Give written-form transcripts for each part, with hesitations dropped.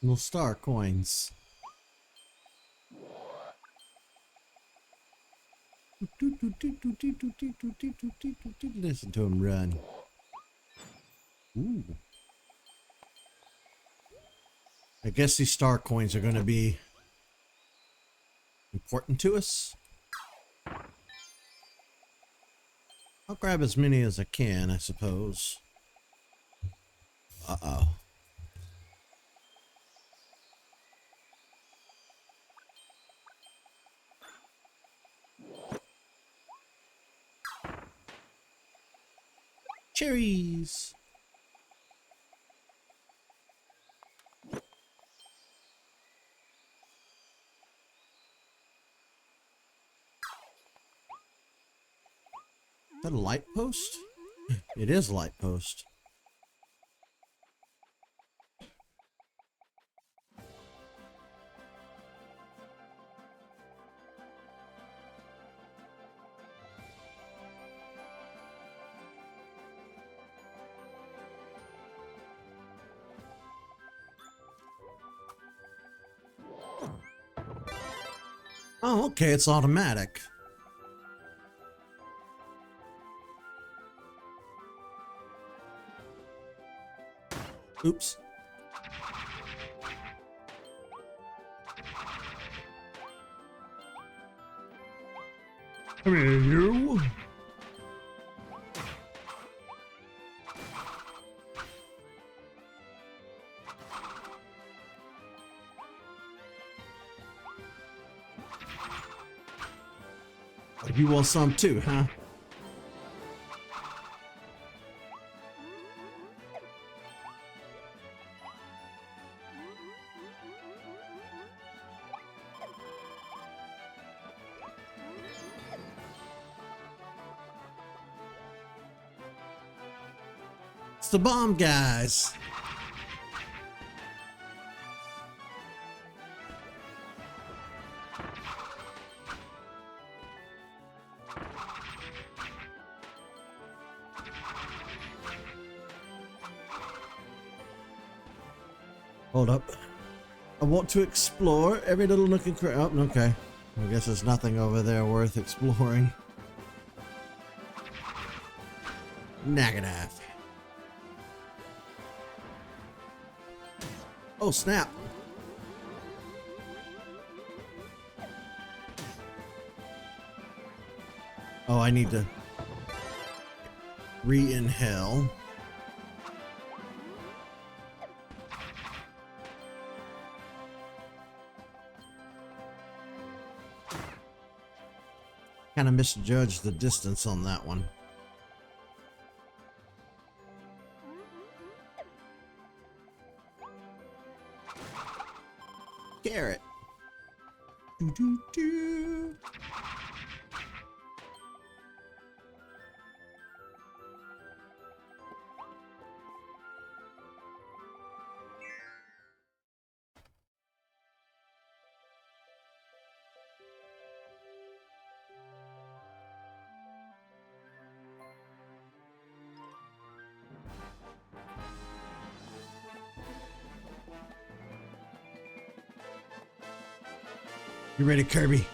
Little star coins. Listen to him run. Ooh. I guess these star coins are going to be important to us. I'll grab as many as I can, I suppose. Uh-oh. Cherries! Is that a light post? It is a light post. Oh, okay, it's automatic. Oops. Come here, you. You want some too, huh? It's the bomb guys. Hold up. I want to explore every little nook and cranny. Oh, okay. I guess there's nothing over there worth exploring. Negative. Oh, snap. Oh, I need to re-inhale. Kind of misjudged the distance on that one. Carrot. Doo -doo -doo. You ready, Kirby?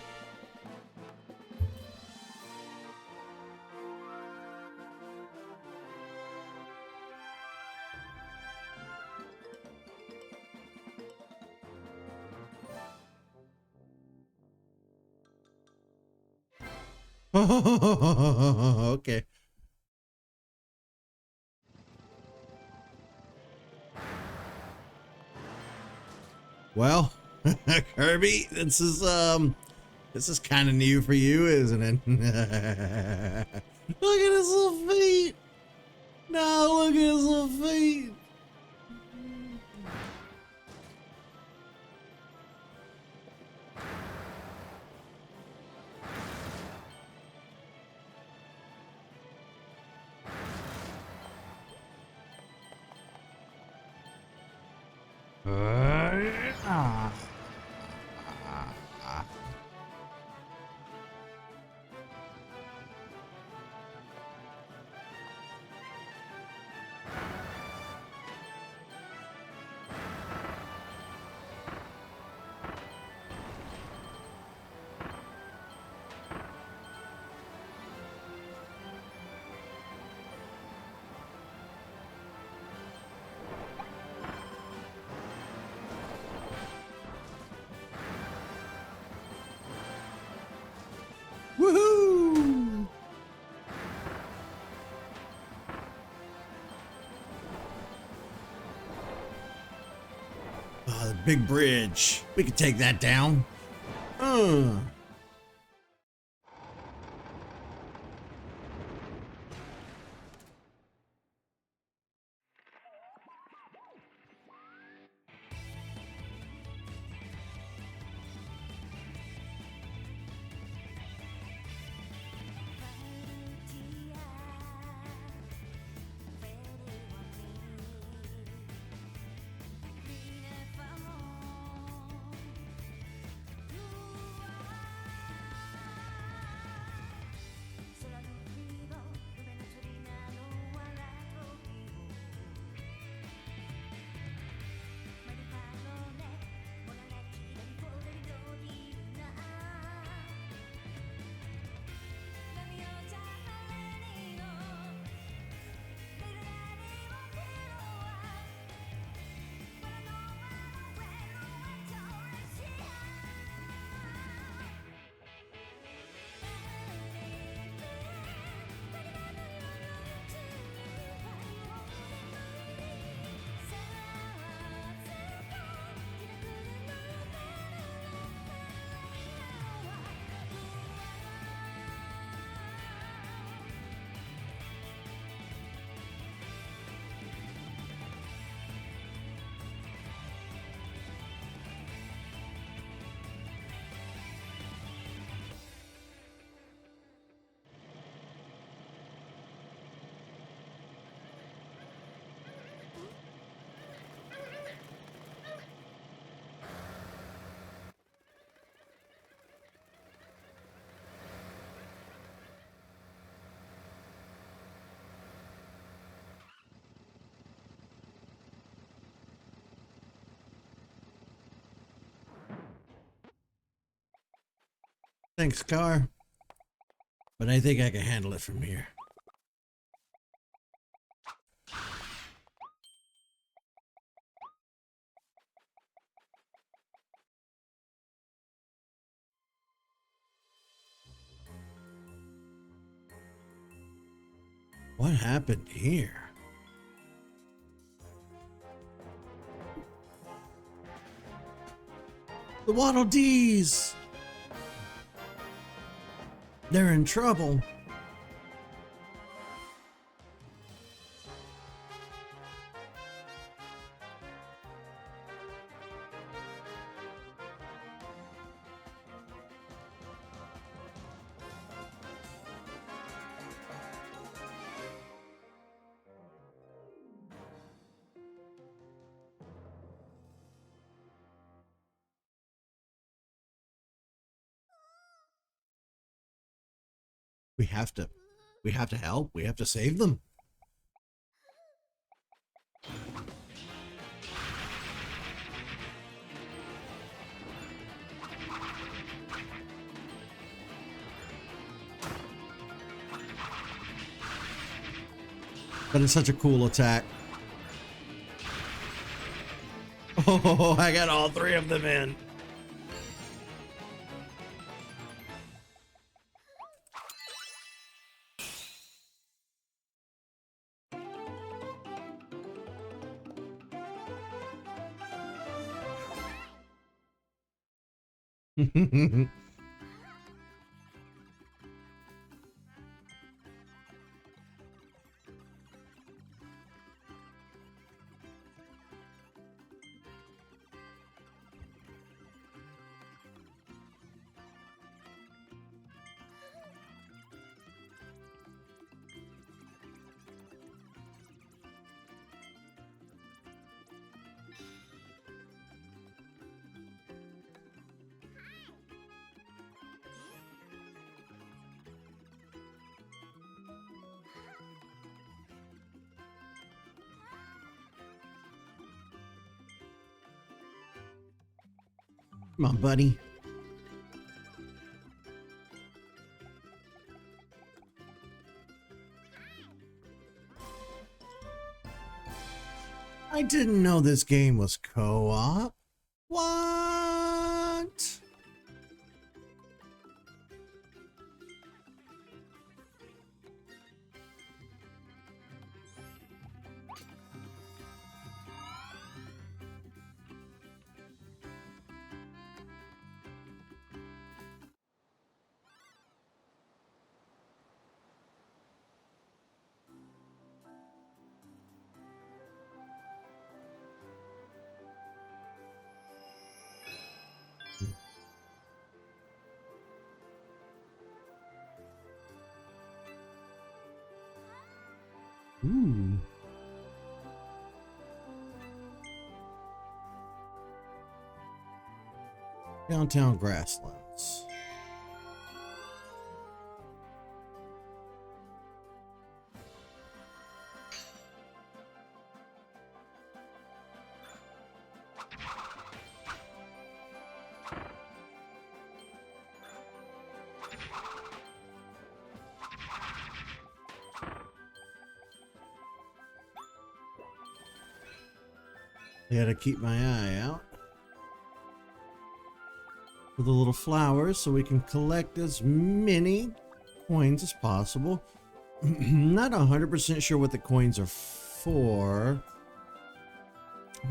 Okay. Well, Kirby, this is kind of new for you, isn't it? Look at his little feet. No, look at his little feet. Oh, the big bridge. We could take that down. Thanks, car. But I think I can handle it from here. What happened here? The Waddle Dees! They're in trouble. We have to help. We have to save them. But it's such a cool attack. Oh, I got all three of them in. Come on, buddy. I didn't know this game was co-op. What? Ooh. Downtown grasslands. I gotta keep my eye out for the little flowers so we can collect as many coins as possible. Not 100% sure what the coins are for,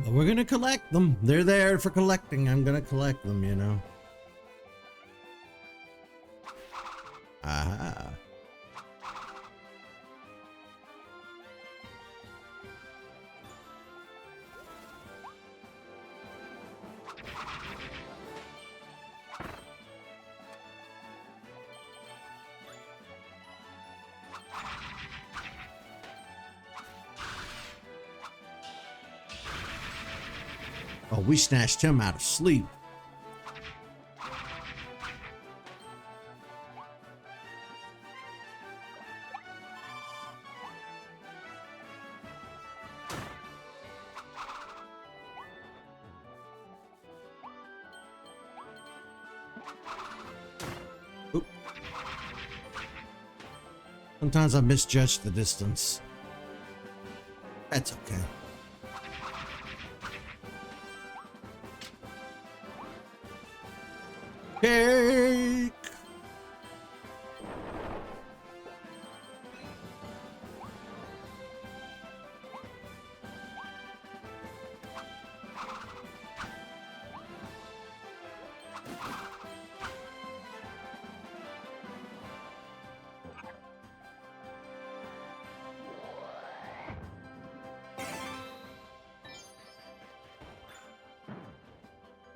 but we're gonna collect them. They're there for collecting. I'm gonna collect them, you know. Aha. Oh, we snatched him out of sleep. Oop. Sometimes I misjudge the distance. That's okay. Cake!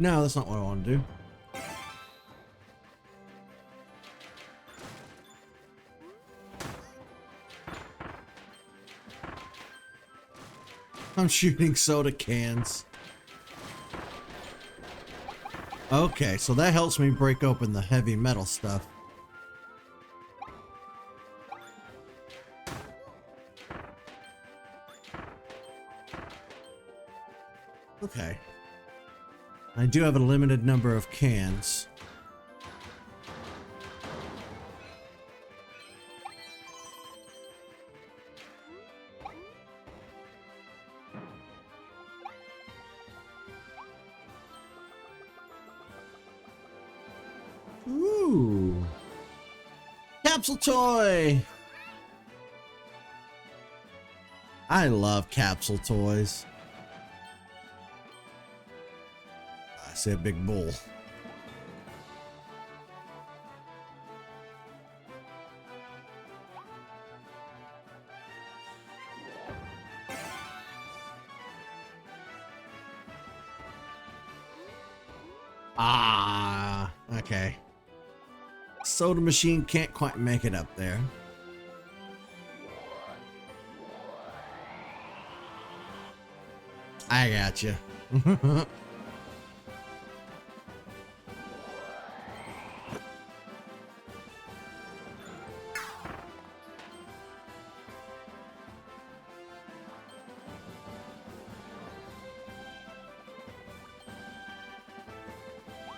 No, that's not what I want to do. I'm shooting soda cans. Okay, so that helps me break open the heavy metal stuff. Okay. I do have a limited number of cans. Ooh. Capsule toy! I love capsule toys. I said big bull. Ah, okay. Soda machine can't quite make it up there. I got you.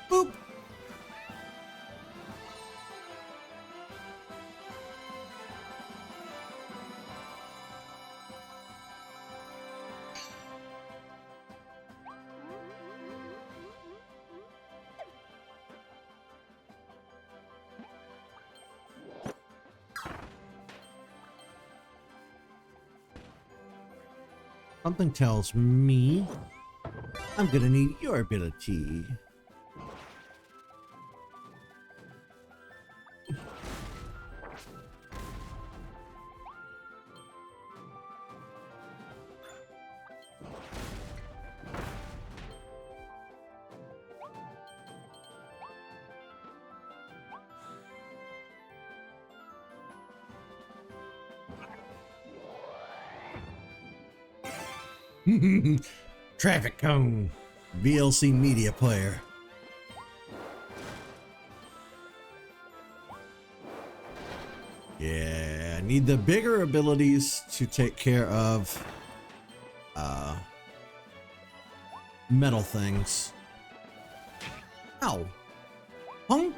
Boop. Something tells me I'm gonna need your ability. Traffic cone. VLC media player. Yeah, I need the bigger abilities to take care of metal things. Ow. Punk.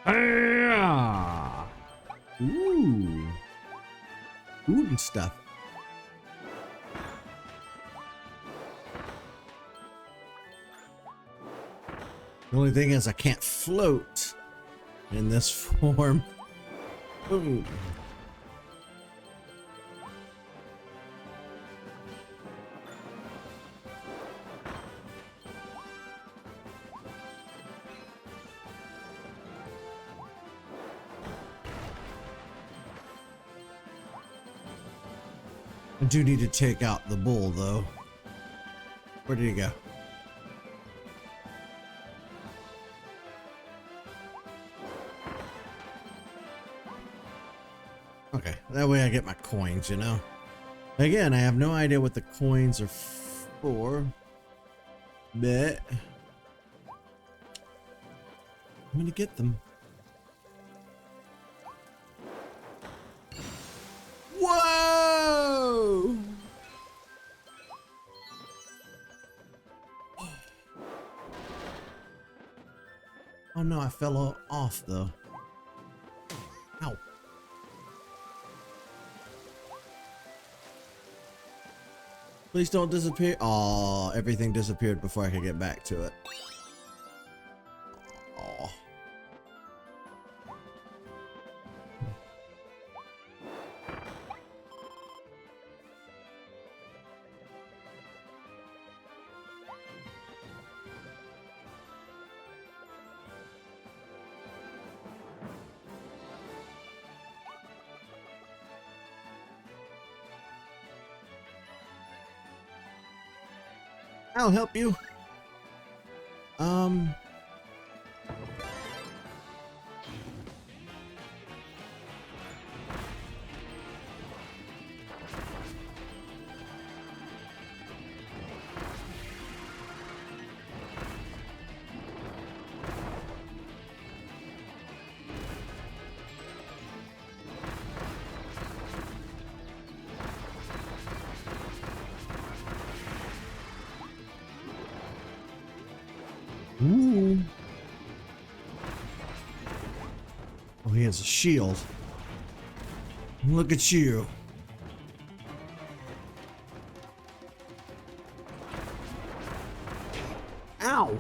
Ah. Ooh. Food and stuff. The only thing is I can't float in this form. Boom. I do need to take out the bull though. Where did he go? Okay, that way I get my coins, you know? Again, I have no idea what the coins are for, but I'm gonna get them. Whoa! Oh no, I fell off though. Ow. Please don't disappear. Oh, everything disappeared before I could get back to it. Oh. I'll help you. Ooh. Oh, he has a shield. Look at you. Ow.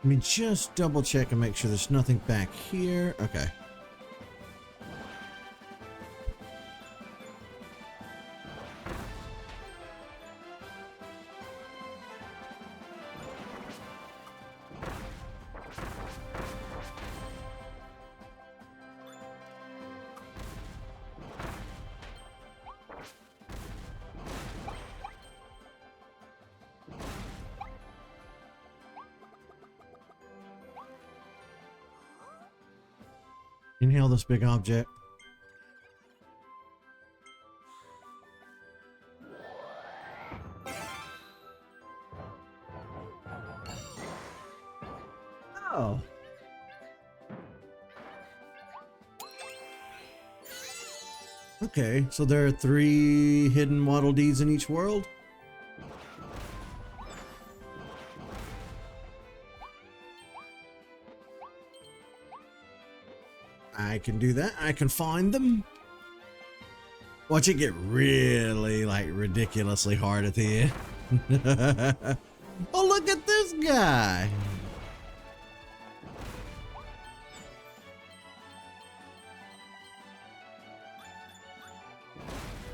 Let me just double check and make sure there's nothing back here. Okay. Inhale this big object. Oh. Okay, so there are 3 hidden Waddle Dees in each world? I can do that. I can find them. Watch it get really, like, ridiculously hard at the end. Oh, look at this guy.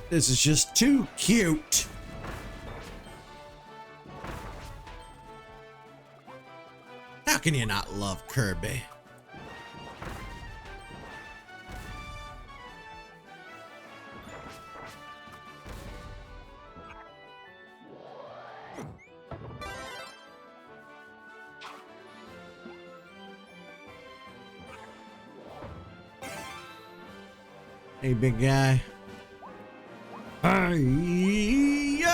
This is just too cute. How can you not love Kirby? Hey, big guy. Hi-ya!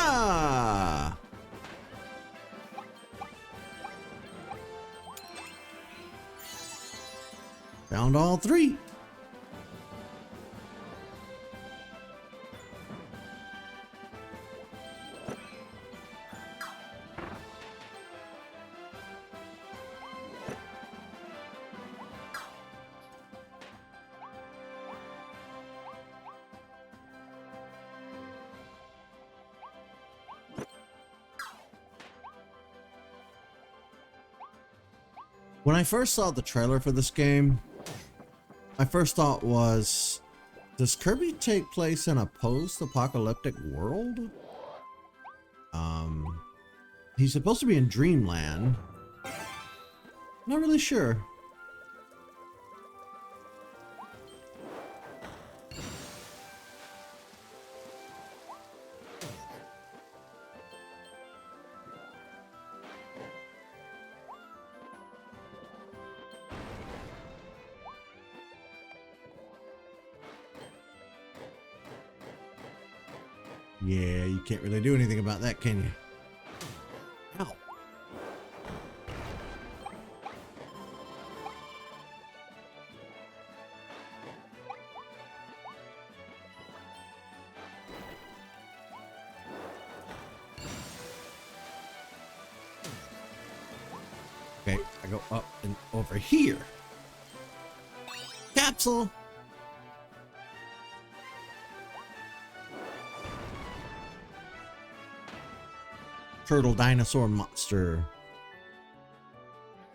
Found all three. When I first saw the trailer for this game, my first thought was, does Kirby take place in a post-apocalyptic world? He's supposed to be in Dreamland. Not really sure. Yeah, you can't really do anything about that, can you? Ow. Okay, I go up and over here. Capsule! Turtle dinosaur monster.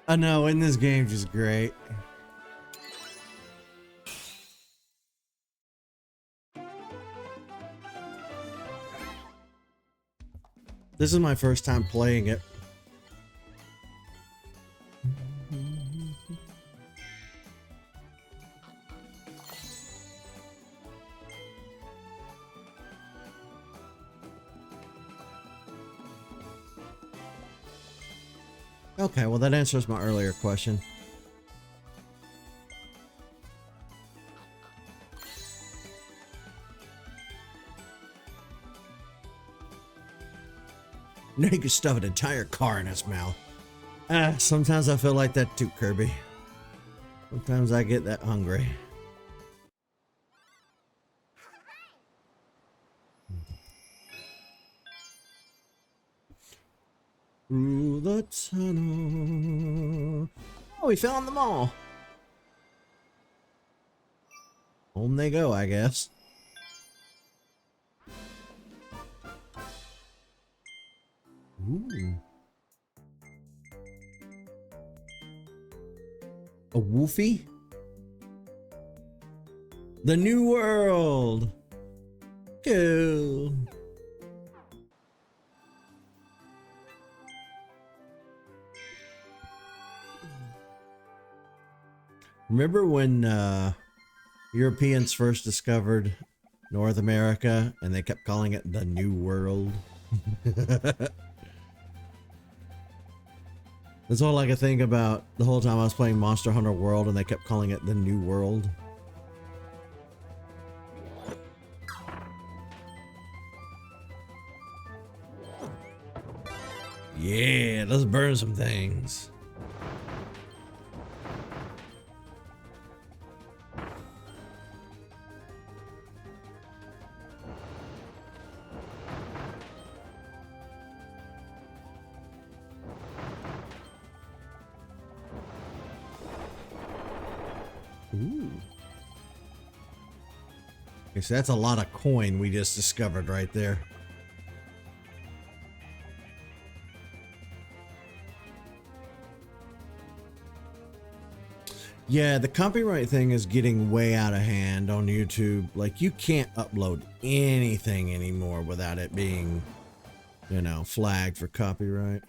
I know, in this game just great. This is my first time playing it. Okay, well that answers my earlier question. Now you can stuff an entire car in his mouth. Sometimes I feel like that too, Kirby. Sometimes I get that hungry. Through the tunnel. Oh, we found them all. Home they go, I guess. Ooh. A woofie? The New World. Cool. Remember when Europeans first discovered North America and they kept calling it the New World? That's all I could think about the whole time I was playing Monster Hunter World and they kept calling it the New World. Yeah, let's burn some things. Ooh. Okay, so that's a lot of coin we just discovered right there. Yeah, the copyright thing is getting way out of hand on YouTube. Like, you can't upload anything anymore without it being, you know, flagged for copyright.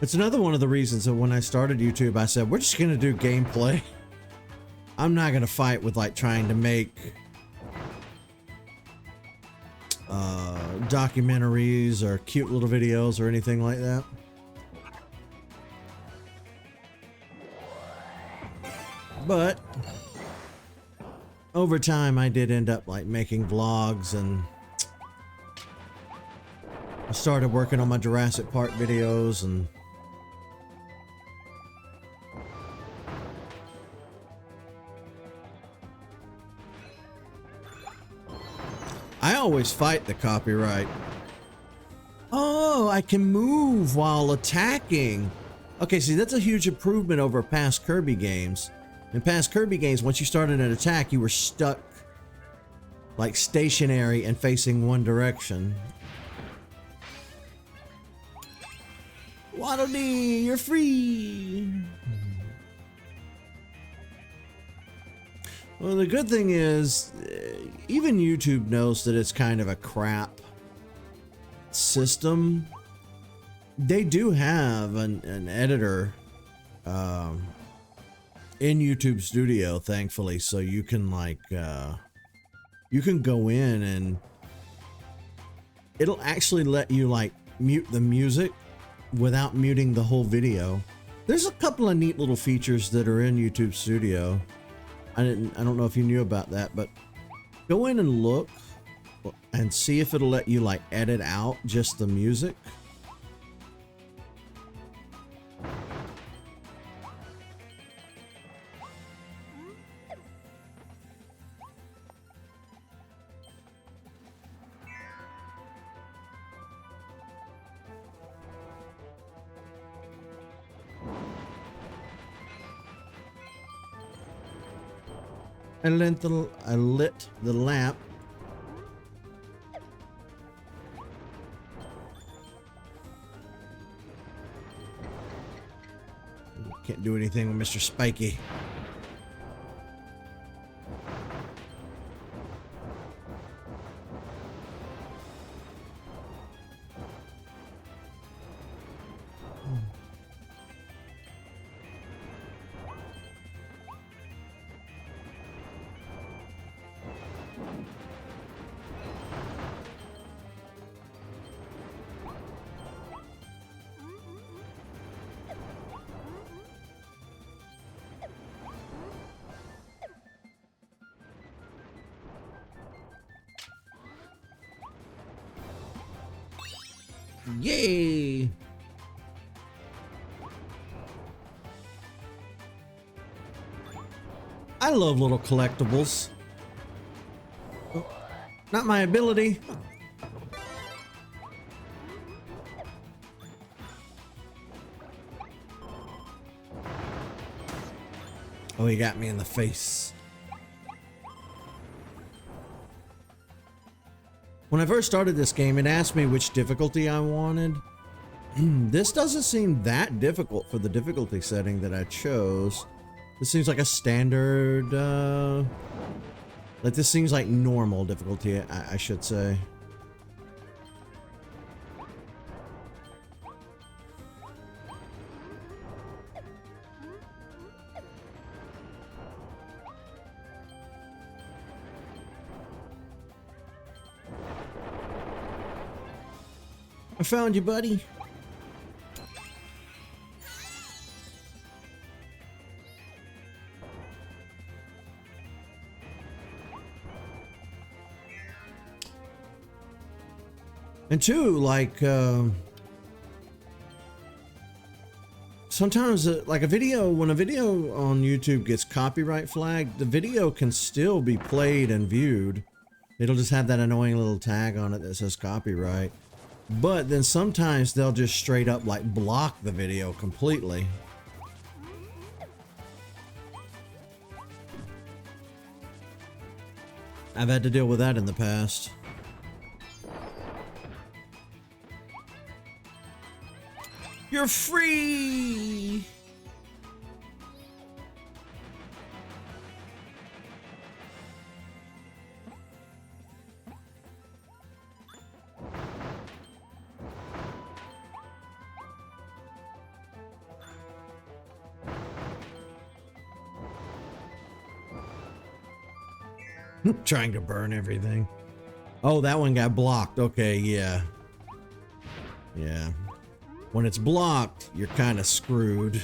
It's another one of the reasons that when I started YouTube, I said, we're just going to do gameplay. I'm not going to fight with like trying to make documentaries or cute little videos or anything like that. But over time, I did end up like making vlogs, and I started working on my Jurassic Park videos, and I always fight the copyright. Oh, I can move while attacking. Okay, see, that's a huge improvement over past Kirby games. In past Kirby games, once you started an attack, you were stuck, like, stationary and facing one direction. Waddle Dee, you're free! Well, the good thing is, even YouTube knows that it's kind of a crap system. They do have an editor in YouTube Studio, thankfully, so you can like you can go in and it'll actually let you like mute the music without muting the whole video. There's a couple of neat little features that are in YouTube Studio. I don't know if you knew about that, but go in and look and see if it'll let you like edit out just the music. I lit the lamp. Can't do anything with Mr. Spiky. Yay! I love little collectibles. Oh, not my ability. Oh, he got me in the face. When I first started this game, it asked me which difficulty I wanted. This doesn't seem that difficult for the difficulty setting that I chose. This seems like a standard, like this seems like normal difficulty, I should say. I found you, buddy. And two, like, sometimes, like a video, when a video on YouTube gets copyright flagged, the video can still be played and viewed. It'll just have that annoying little tag on it that says copyright. But then sometimes they'll just straight up like block the video completely. I've had to deal with that in the past. You're free! Trying to burn everything. Oh, that one got blocked. Okay, yeah. Yeah. When it's blocked, you're kind of screwed.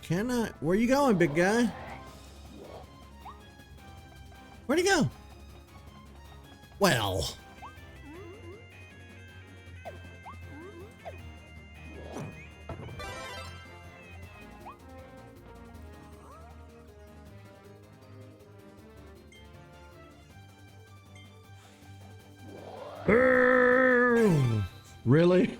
Can I? Where you going, big guy? Where'd he go? Well. Really?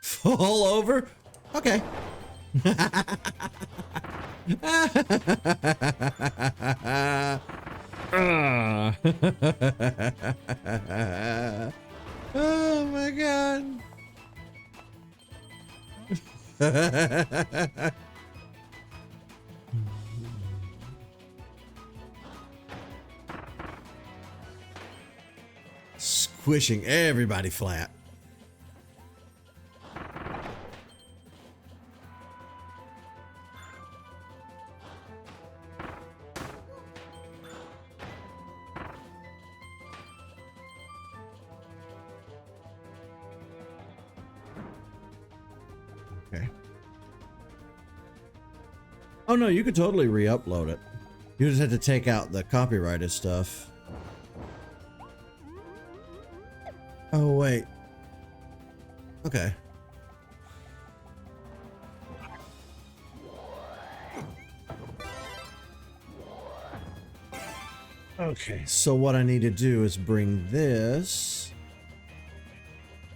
Fall over? Okay. Oh my God. Squishing everybody flat. Okay. Oh no, you could totally re-upload it. You just had to take out the copyrighted stuff. Oh, wait. Okay. Okay, so what I need to do is bring this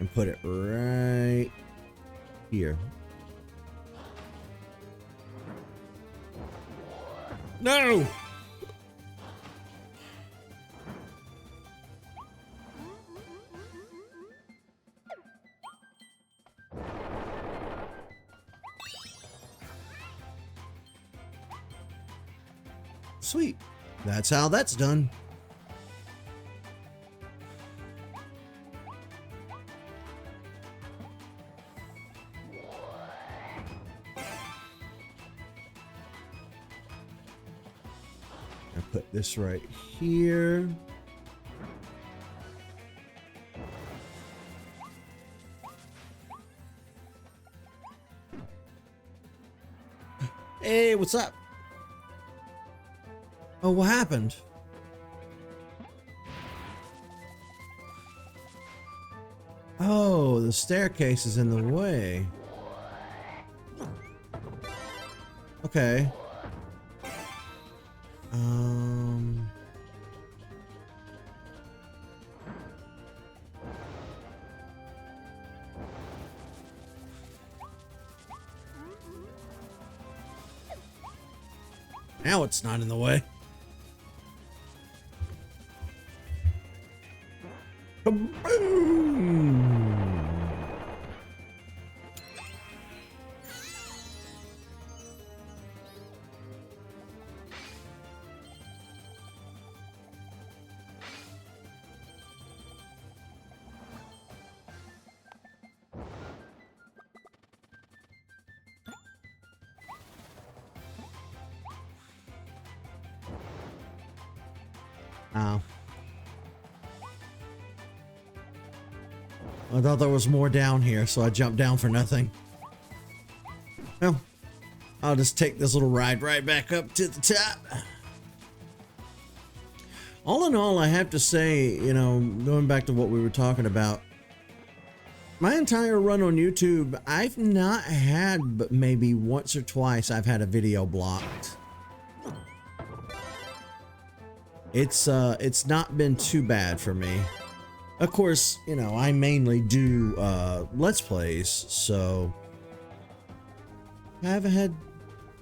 and put it right here. No! Sweet. That's how that's done. I put this right here. Hey, what's up? Oh, what happened? Oh, the staircase is in the way. Okay. Now it's not in the way. Kaboom! Oh. I thought there was more down here, so I jumped down for nothing. Well, I'll just take this little ride right back up to the top. All in all, I have to say, you know, going back to what we were talking about, My entire run on YouTube, I've not had, but maybe once or twice I've had a video blocked. It's not been too bad for me. Of course, you know, I mainly do Let's Plays, so I haven't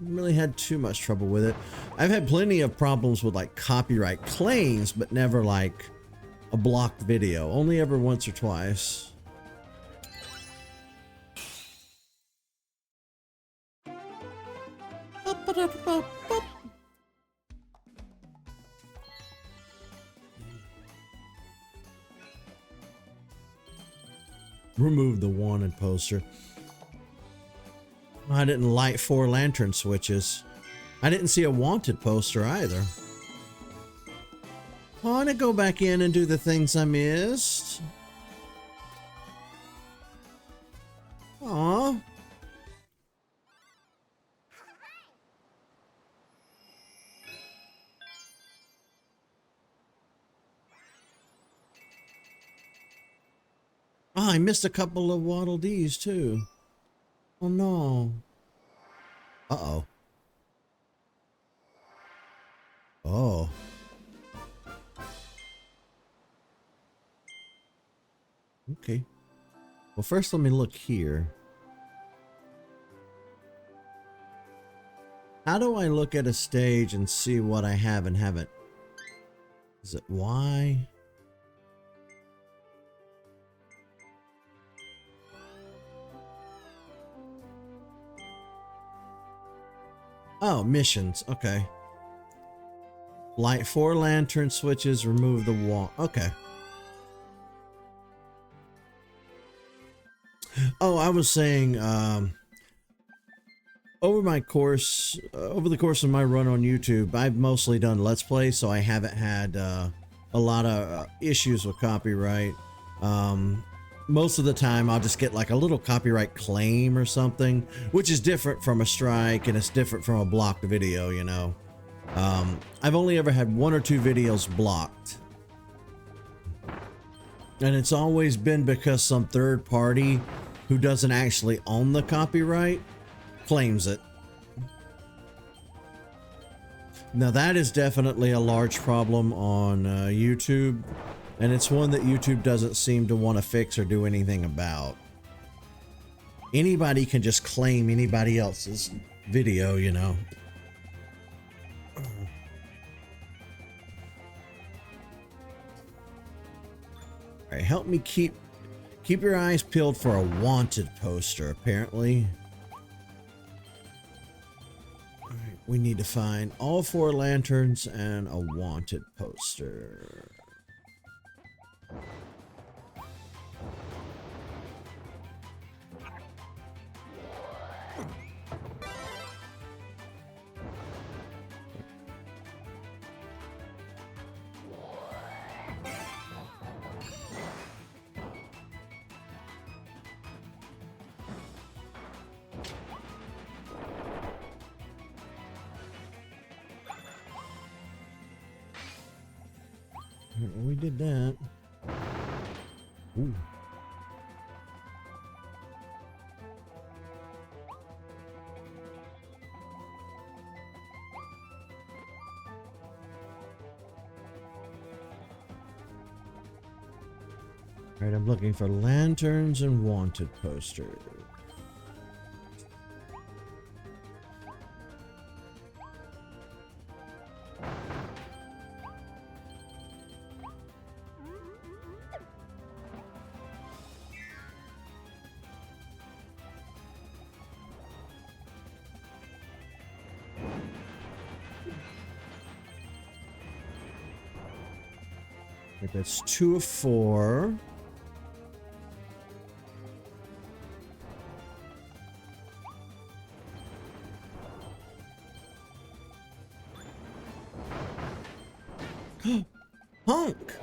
really had too much trouble with it. I've had plenty of problems with like copyright claims, but never like a blocked video. Only ever once or twice. Remove the wanted poster. I didn't light 4 lantern switches. I didn't see a wanted poster either. I want to go back in and do the things I missed. Aww. Oh, I missed a couple of Waddle Dees too. Oh no. Uh-oh. Oh. Okay. Well, first let me look here. How do I look at a stage and see what I have and haven't? Is it Y? Oh, missions. Okay. Light 4 lantern switches, remove the wall. Okay. Oh, I was saying, over the course of my run on YouTube, I've mostly done Let's Play, so I haven't had a lot of issues with copyright. Most of the time I'll just get like a little copyright claim or something, which is different from a strike and it's different from a blocked video, you know. I've only ever had 1 or 2 videos blocked. And it's always been because some third party who doesn't actually own the copyright claims it. Now that is definitely a large problem on YouTube. And it's one that YouTube doesn't seem to want to fix or do anything about. Anybody can just claim anybody else's video, you know. All right, help me keep your eyes peeled for a wanted poster, apparently. All right, we need to find all 4 lanterns and a wanted poster. We did that. Ooh. All right, I'm looking for lanterns and wanted posters. Okay, that's 2 of 4. Honk!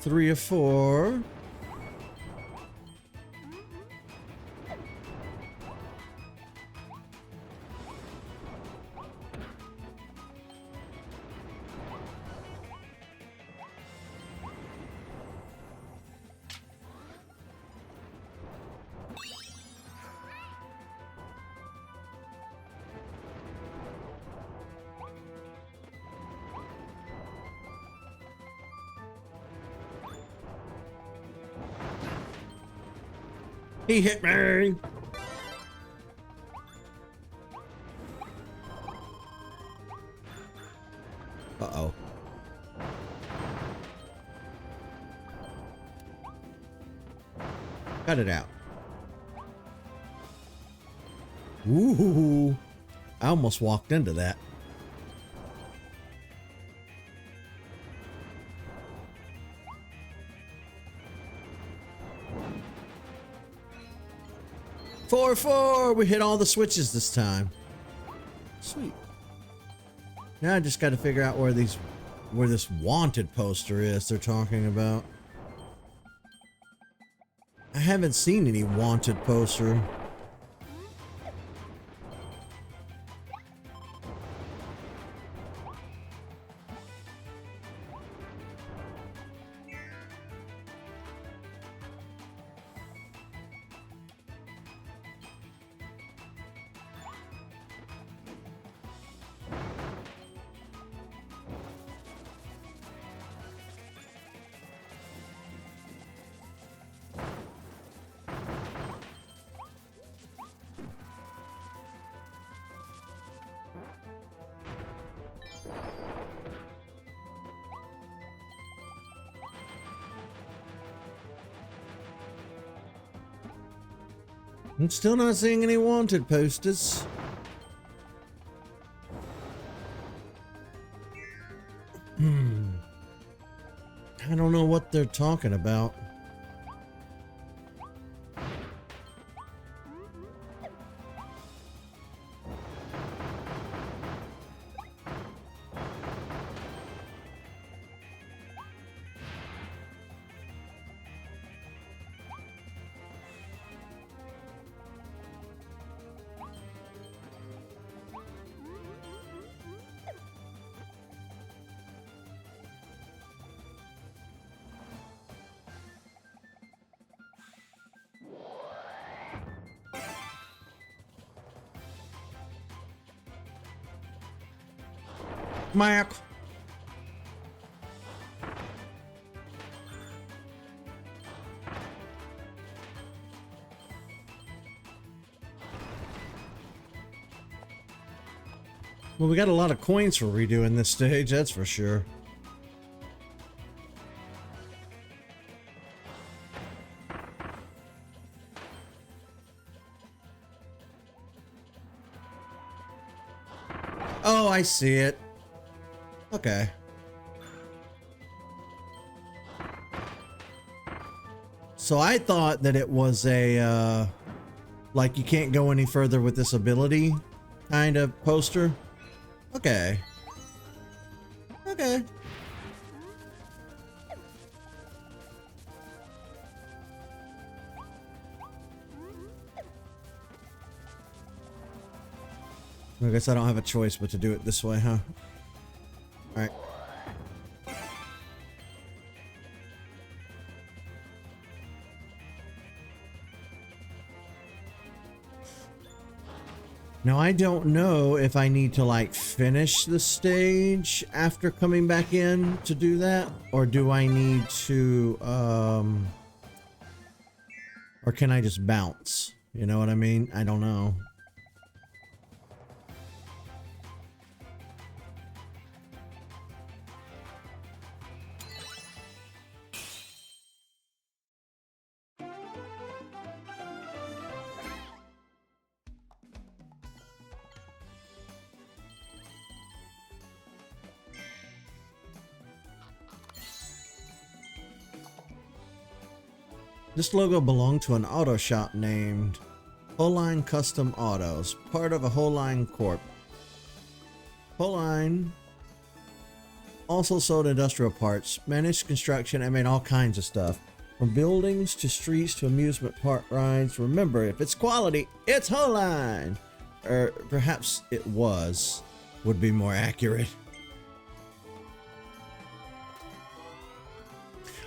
Three of 4. He hit me. Uh-oh. Cut it out. Ooh. I almost walked into that. Four. We hit all the switches this time. Sweet. Now I just got to figure out where this wanted poster is they're talking about. I haven't seen any wanted poster. I'm still not seeing any wanted posters. I don't know what they're talking about. Mac. Well, we got a lot of coins for redoing this stage, that's for sure. Oh, I see it. Okay. So I thought that it was a, like you can't go any further with this ability kind of poster. Okay. Okay. I guess I don't have a choice but to do it this way, huh? Alright. Now I don't know if I need to like finish the stage after coming back in to do that, or do I need to or can I just bounce? You know what I mean? I don't know. This logo belonged to an auto shop named Holine Custom Autos, part of a Holine Corp. Holine also sold industrial parts, managed construction, and made all kinds of stuff. From buildings to streets to amusement park rides. Remember, if it's quality, it's Holine! Or perhaps it was, would be more accurate.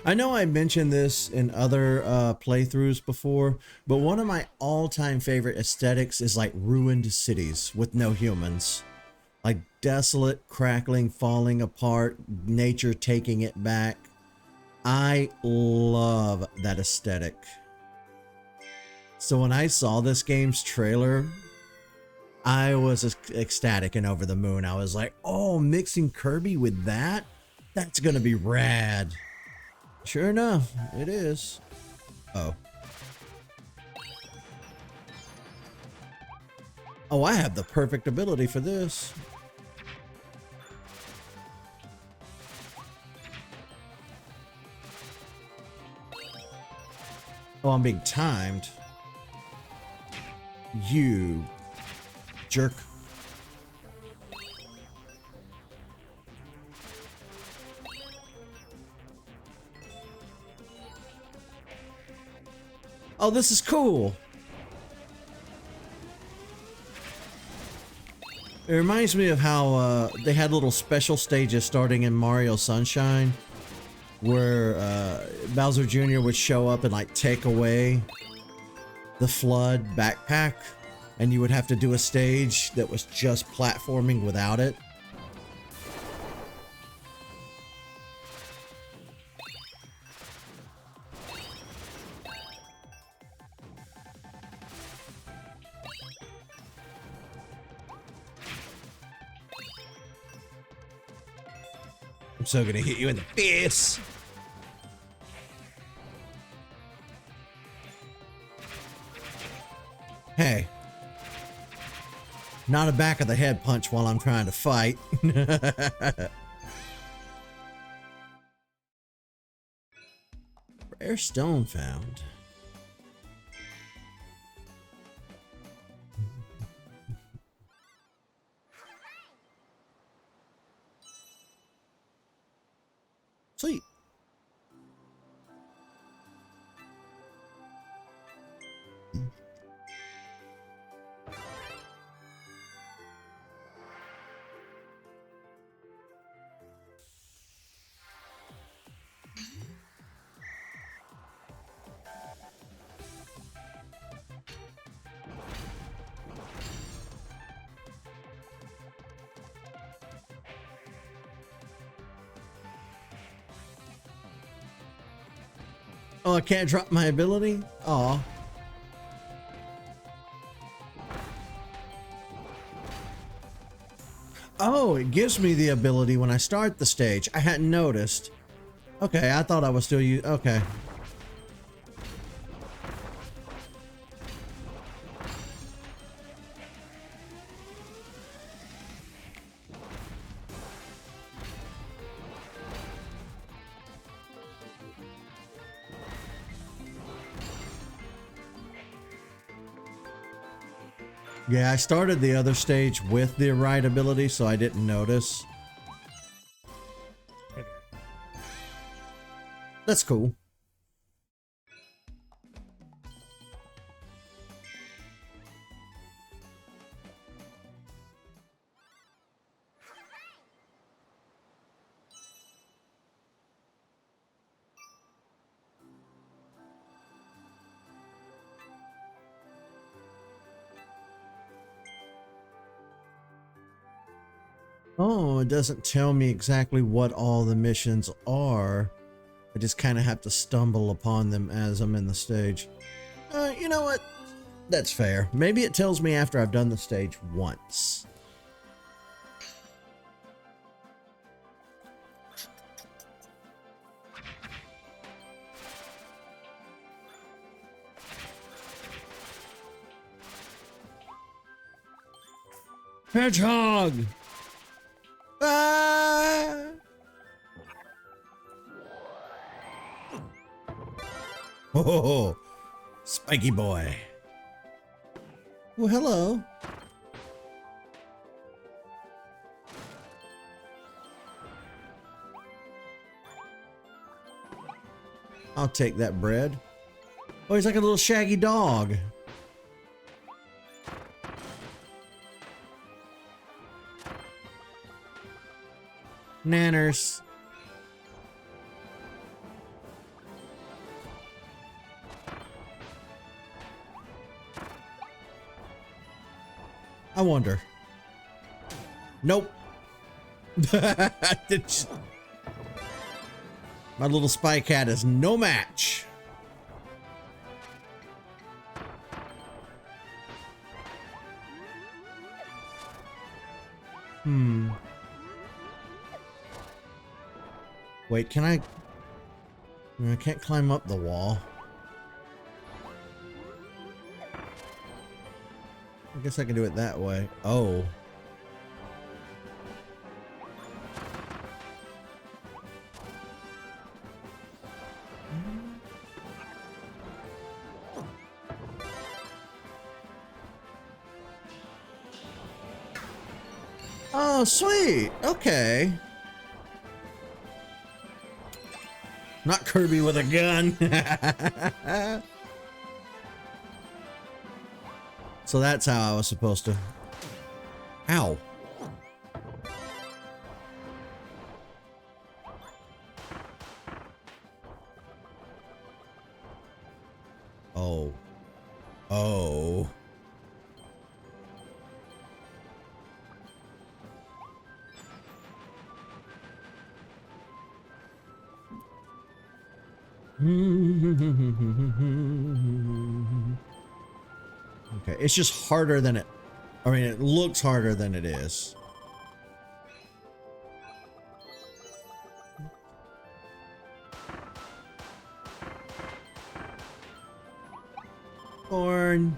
I know I mentioned this in other playthroughs before, but one of my all-time favorite aesthetics is like ruined cities with no humans. Like desolate, crackling, falling apart, nature taking it back. I love that aesthetic. So when I saw this game's trailer, I was ecstatic and over the moon. I was like, oh, mixing Kirby with that? That's gonna be rad. Sure enough, it is. Oh. Oh, I have the perfect ability for this. Oh, I'm being timed. You jerk. Oh, this is cool. It reminds me of how they had little special stages starting in Mario Sunshine, where Bowser Jr. would show up and like take away the FLUDD backpack, and you would have to do a stage that was just platforming without it. I'm so gonna hit you in the face. Hey, not a back of the head punch while I'm trying to fight. Rare stone found. Sweet. Oh, I can't drop my ability? Aw. Oh, it gives me the ability when I start the stage. I hadn't noticed. Okay, I thought I was still okay. Yeah, I started the other stage with the right ability, so I didn't notice. That's cool. Oh, it doesn't tell me exactly what all the missions are. I just kind of have to stumble upon them as I'm in the stage. You know what? That's fair. Maybe it tells me after I've done the stage once. Hedgehog! Ah! Oh, spiky boy. Well, hello. I'll take that bread. Oh, he's like a little shaggy dog. Nanners. I wonder. Nope. My little spy cat is no match. Wait, can I can't climb up the wall. I guess I can do it that way. Oh. Oh, sweet. Okay. Not Kirby with a gun. So that's how I was supposed to. Ow. Oh. Oh. Okay, it's just harder than it. I mean, it looks harder than it is. Corn.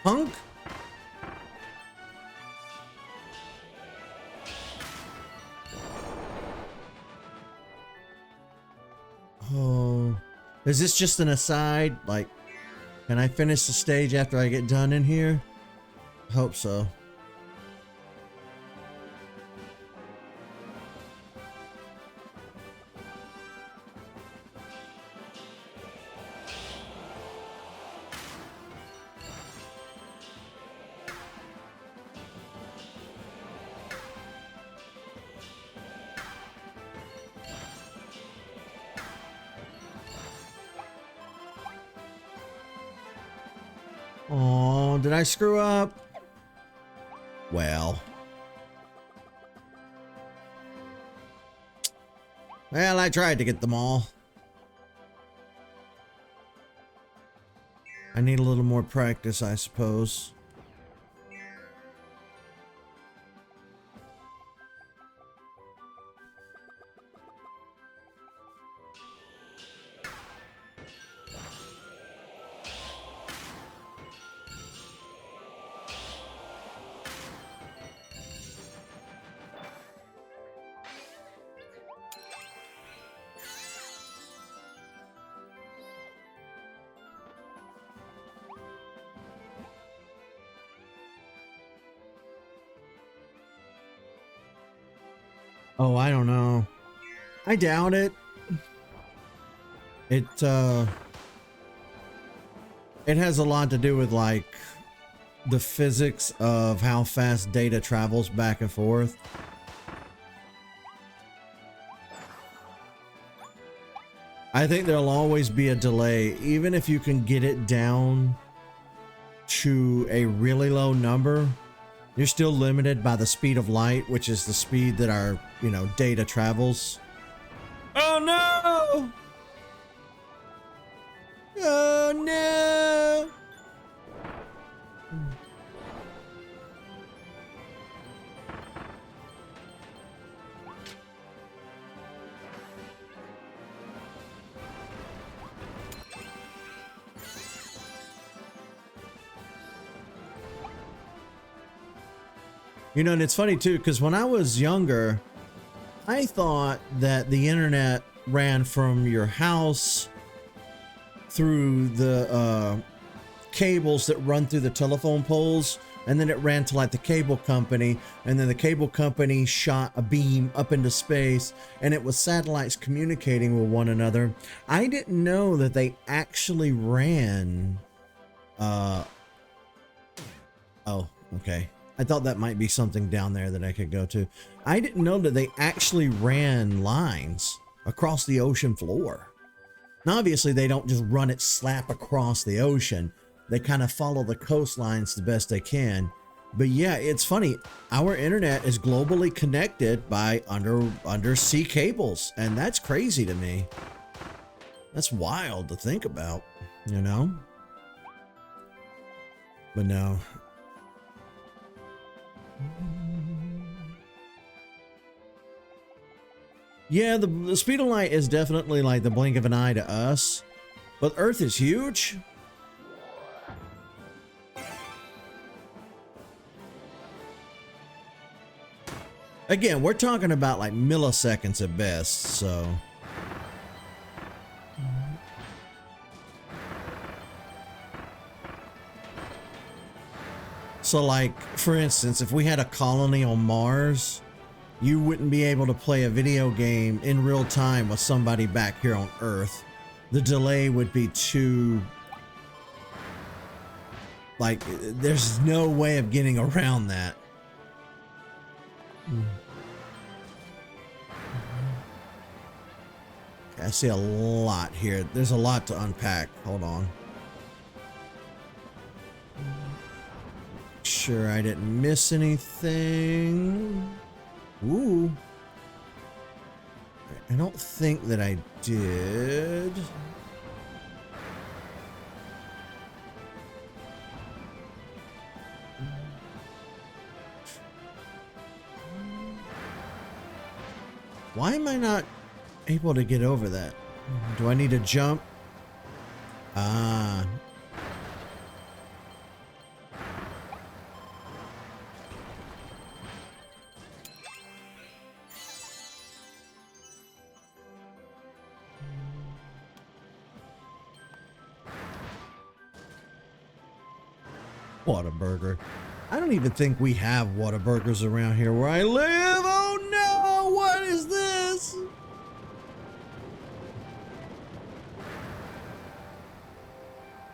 Punk? Oh, is this just an aside? Like, can I finish the stage after I get done in here? Hope so. Oh, did I screw up? Well, I tried to get them all. I need a little more practice, I suppose. Oh, I don't know. I doubt it. It has a lot to do with like the physics of how fast data travels back and forth. I think there'll always be a delay, even if you can get it down to a really low number. You're still limited by the speed of light, which is the speed that our, data travels. Oh no! Oh no! And it's funny too, because when I was younger, I thought that the internet ran from your house through the cables that run through the telephone poles, and then it ran to like the cable company, and then the cable company shot a beam up into space, and it was satellites communicating with one another. I didn't know that they actually ran Oh, okay. I thought that might be something down there that I could go to. I didn't know that they actually ran lines across the ocean floor. Now, obviously, they don't just run it slap across the ocean. They kind of follow the coastlines the best they can. But yeah, it's funny. Our internet is globally connected by undersea cables, and that's crazy to me. That's wild to think about, you know? But no. Yeah, the speed of light is definitely like the blink of an eye to us, but Earth is huge. Again, we're talking about like milliseconds at best, so. So like, for instance, if we had a colony on Mars, you wouldn't be able to play a video game in real time with somebody back here on Earth. The delay would be too... like, there's no way of getting around that. I see a lot here. There's a lot to unpack. Hold on. Sure I didn't miss anything. Ooh. I don't think that I did. Why am I not able to get over that? Do I need to jump? Ah. Whataburger. I don't even think we have Whataburgers around here where I live. Oh no! What is this?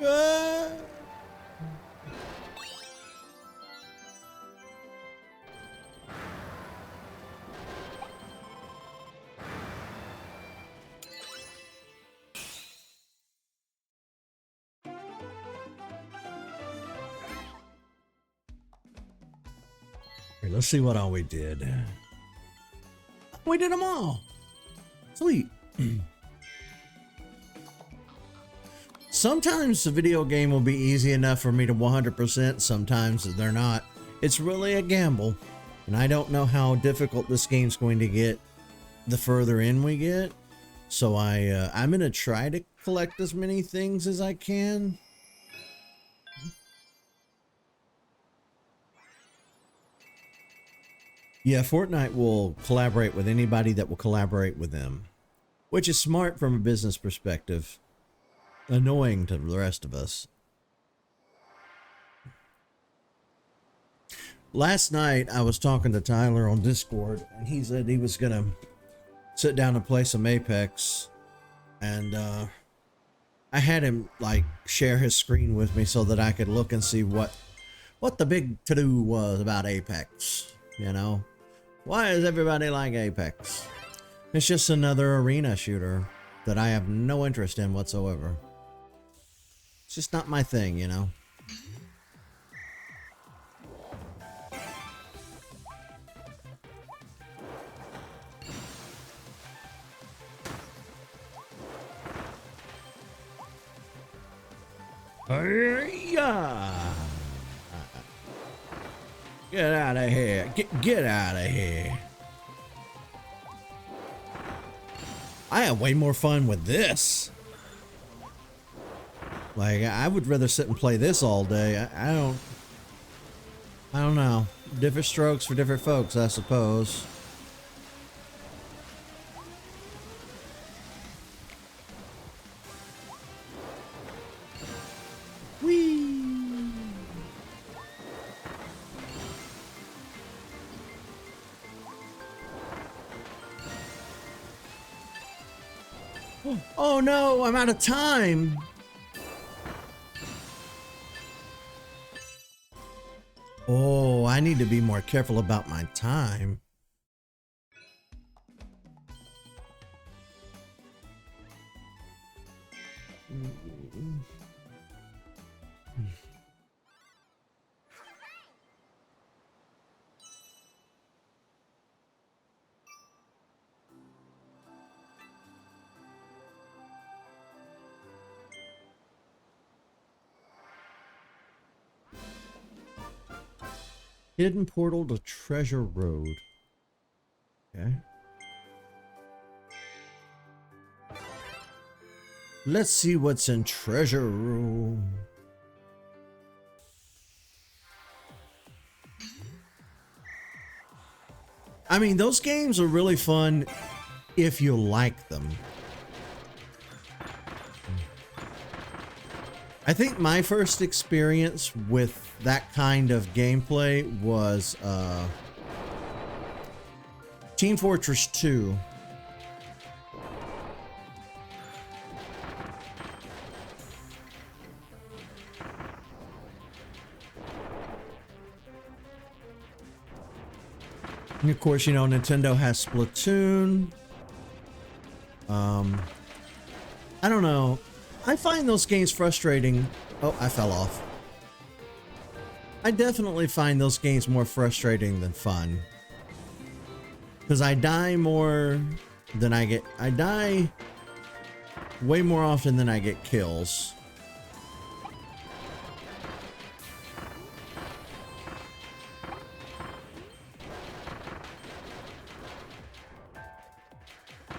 Ah. Here, let's see what all we did. We did them all. Sweet. Sometimes the video game will be easy enough for me to 100%. Sometimes they're not. It's really a gamble. And I don't know how difficult this game's going to get the further in we get. So I'm going to try to collect as many things as I can. Yeah, Fortnite will collaborate with anybody that will collaborate with them, which is smart from a business perspective. Annoying to the rest of us. Last night, I was talking to Tyler on Discord, and he said he was going to sit down and play some Apex, and I had him, like, share his screen with me so that I could look and see what the big to-do was about Apex, you know? Why does everybody like Apex? It's just another arena shooter that I have no interest in whatsoever. It's just not my thing, you know? Yeah. Get out of here. Get out of here. I have way more fun with this. Like, I would rather sit and play this all day. I don't know. Different strokes for different folks, I suppose. Whee! Oh no, I'm out of time. Oh, I need to be more careful about my time. Hidden portal to Treasure Road. Okay. Let's see what's in Treasure Room. I mean, those games are really fun if you like them. I think my first experience with that kind of gameplay was Team Fortress 2. And of course, you know, Nintendo has Splatoon. I don't know. I find those games frustrating. Oh, I fell off. I definitely find those games more frustrating than fun. Because I die more than I get. I die way more often than I get kills.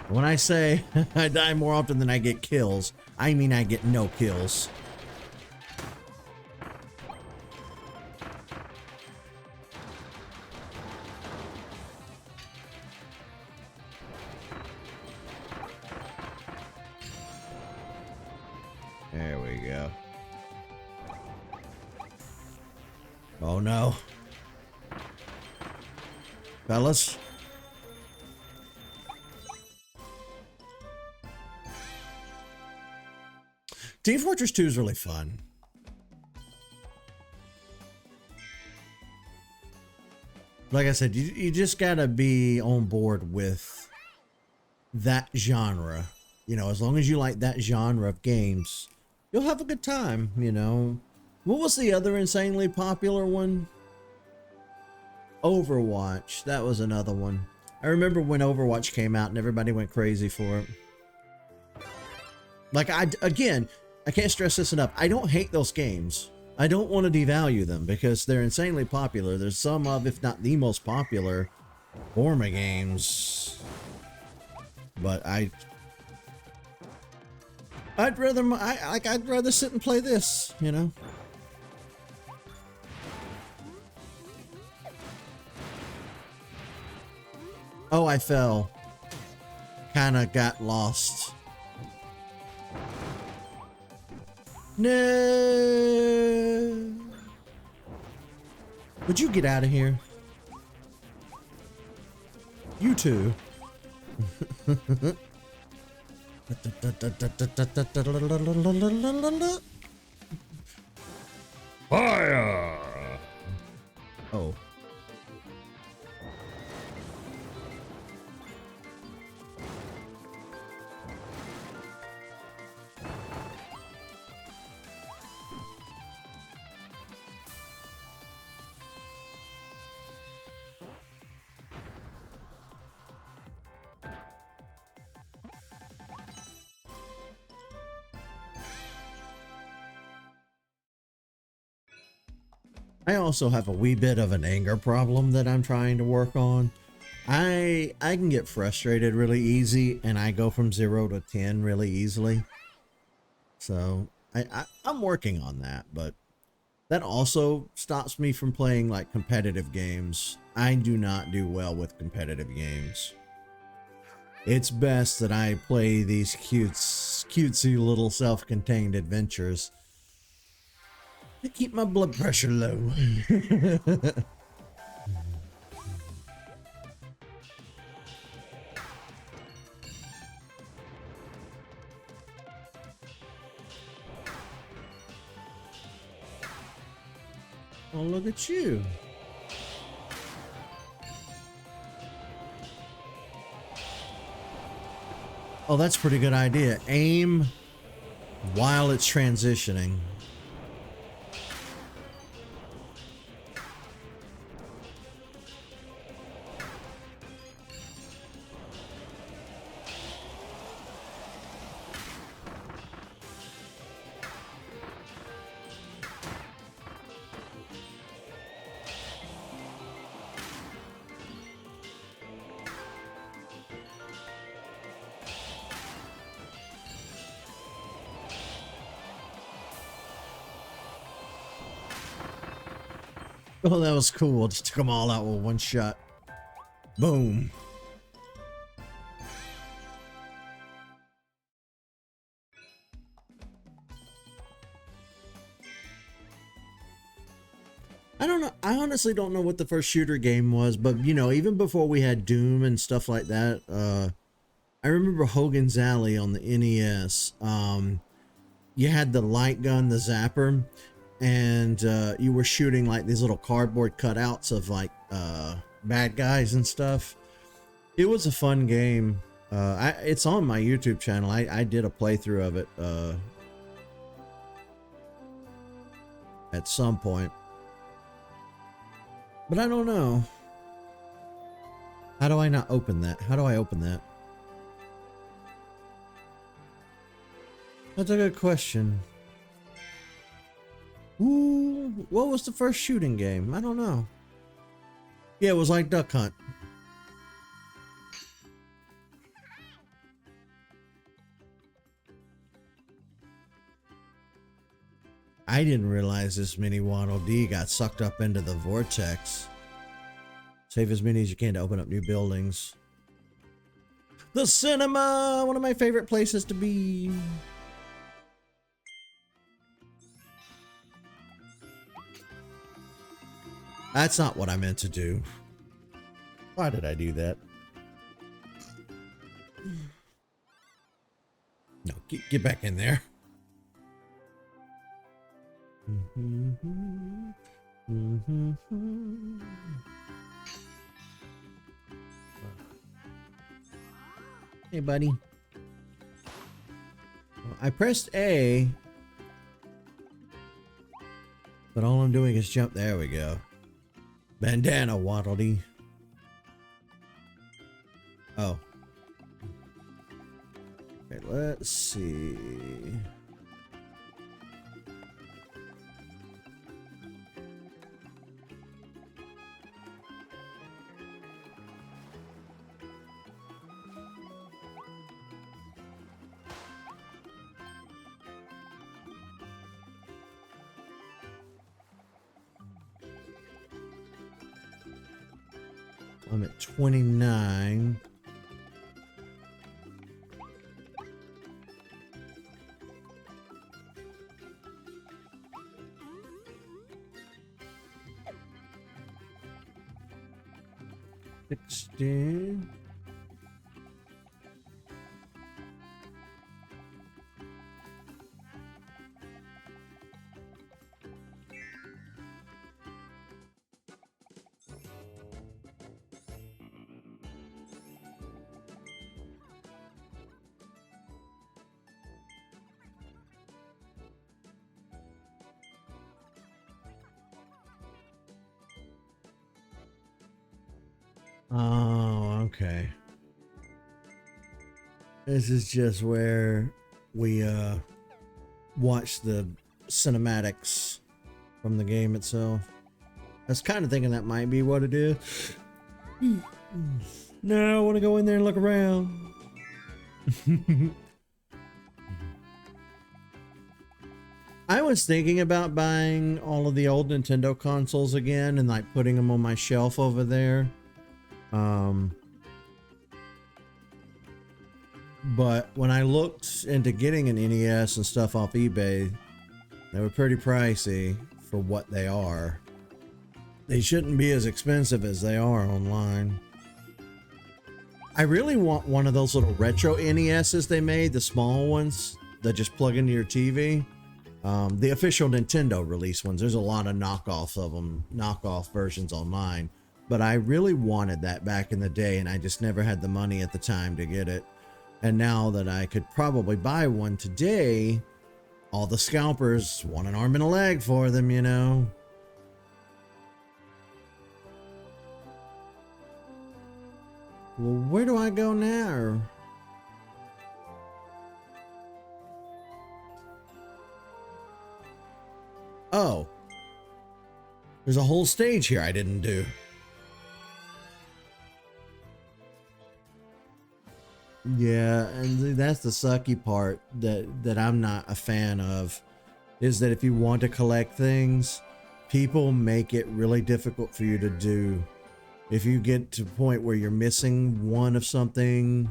When I say I die more often than I get kills, I mean I get no kills. There we go. Oh no. Fellas. Team Fortress 2 is really fun. Like I said, you just gotta be on board with that genre. You know, as long as you like that genre of games, you'll have a good time, you know. What was the other insanely popular one? Overwatch. That was another one. I remember when Overwatch came out and everybody went crazy for it. Like, again, I can't stress this enough. I don't hate those games. I don't want to devalue them because they're insanely popular. There's some of, if not the most popular, forma games. But I'd rather sit and play this, you know. Oh, I fell. Kinda got lost. No. Would you get out of here? You too. Fire! Oh. I also have a wee bit of an anger problem that I'm trying to work on. I can get frustrated really easy, and I go from 0 to 10 really easily. So I'm working on that, but that also stops me from playing like competitive games. I do not do well with competitive games. It's best that I play these cutesy little self-contained adventures to keep my blood pressure low. Oh, look at you. Oh, that's a pretty good idea. Aim while it's transitioning. Oh, that was cool. Just took them all out with one shot. Boom. I don't know. I honestly don't know what the first shooter game was, but you know, even before we had Doom and stuff like that, I remember Hogan's Alley on the NES. You had the light gun, the zapper, and you were shooting like these little cardboard cutouts of like bad guys and stuff. It was a fun game. It's on my YouTube channel. I did a playthrough of it at some point. But I don't know. How do I not open that? How do I open that? That's a good question. Ooh, what was the first shooting game? I don't know. Yeah, it was like Duck Hunt. I didn't realize this mini Waddle Dee got sucked up into the vortex. Save as many as you can to open up new buildings. The cinema! One of my favorite places to be. That's not what I meant to do. Why did I do that? No, get back in there. Hey, buddy. Well, I pressed A, but all I'm doing is jump. There we go. Bandana Waddle Dee. Oh. Okay, let's see. I'm at 29. $16. Oh, okay. This is just where we watch the cinematics from the game itself. I was kind of thinking that might be what it is. No, I want to go in there and look around. I was thinking about buying all of the old Nintendo consoles again and like putting them on my shelf over there. But when I looked into getting an NES and stuff off eBay, they were pretty pricey for what they are. They shouldn't be as expensive as they are online. I really want one of those little retro NESs they made, the small ones that just plug into your TV. The official Nintendo release ones. There's a lot of knockoffs of them, knockoff versions online. But I really wanted that back in the day, and I just never had the money at the time to get it. And now that I could probably buy one today, all the scalpers want an arm and a leg for them, you know. Well, where do I go now? Oh. There's a whole stage here I didn't do. Yeah, and that's the sucky part that I'm not a fan of, is that if you want to collect things, people make it really difficult for you to do. If you get to a point where you're missing one of something,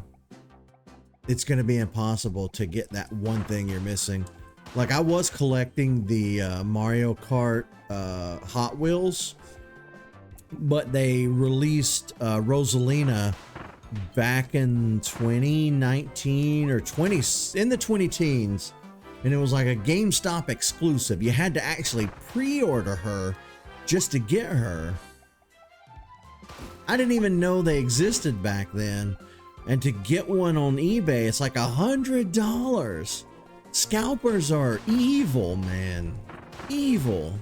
it's going to be impossible to get that one thing you're missing. Like, I was collecting the Mario Kart Hot Wheels, but they released Rosalina back in 2019 or in the 20-teens, and it was like a GameStop exclusive. You had to actually pre-order her just to get her. I didn't even know they existed back then, and to get one on eBay, it's like $100. Scalpers are evil, man. Evil.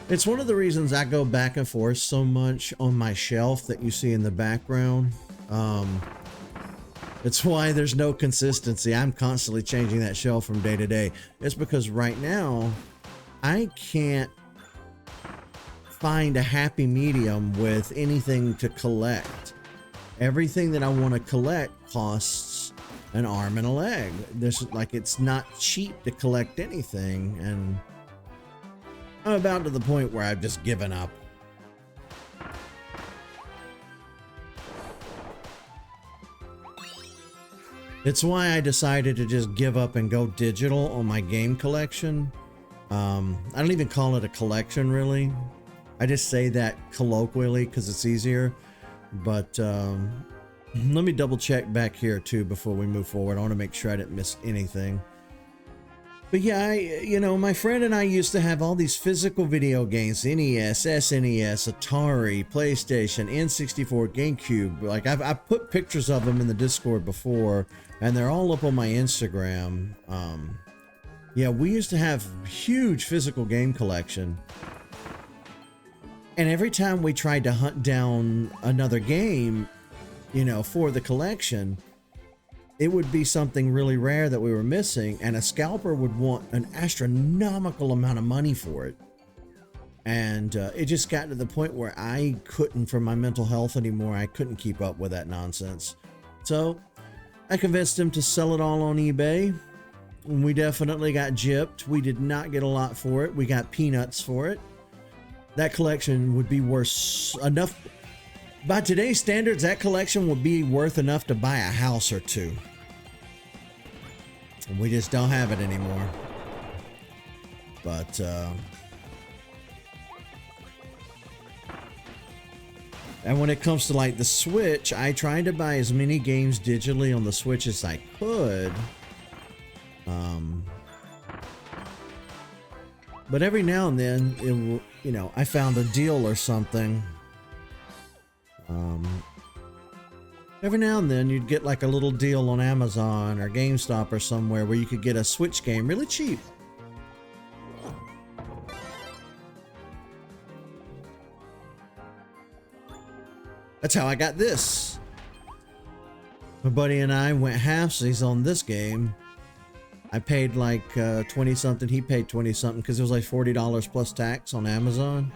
It's one of the reasons I go back and forth so much on my shelf that you see in the background. It's why there's no consistency. I'm constantly changing that shelf from day to day. It's because right now I can't find a happy medium with anything to collect. Everything that I want to collect costs an arm and a leg. There's like, it's not cheap to collect anything, and I'm about to the point where I've just given up. It's why I decided to just give up and go digital on my game collection. I don't even call it a collection, really. I just say that colloquially because it's easier. But let me double check back here too before we move forward. I want to make sure I didn't miss anything. But yeah, you know, my friend and I used to have all these physical video games: NES, SNES, Atari, PlayStation, N64, GameCube. Like, I've put pictures of them in the Discord before, and they're all up on my Instagram. Yeah, we used to have huge physical game collection. And every time we tried to hunt down another game, you know, for the collection, it would be something really rare that we were missing, and a scalper would want an astronomical amount of money for it. And it just got to the point where I couldn't, for my mental health anymore, I couldn't keep up with that nonsense. So I convinced him to sell it all on eBay. We definitely got gypped. We did not get a lot for it. We got peanuts for it. That collection would be worth enough. By today's standards, that collection would be worth enough to buy a house or two. And we just don't have it anymore. But, and when it comes to like the Switch, I tried to buy as many games digitally on the Switch as I could. But every now and then, it will, you know, I found a deal or something. Every now and then you'd get like a little deal on Amazon or GameStop or somewhere where you could get a Switch game really cheap. That's how I got this. My buddy and I went halfsies on this game. I paid like 20 something. He paid 20 something because it was like $40 plus tax on Amazon.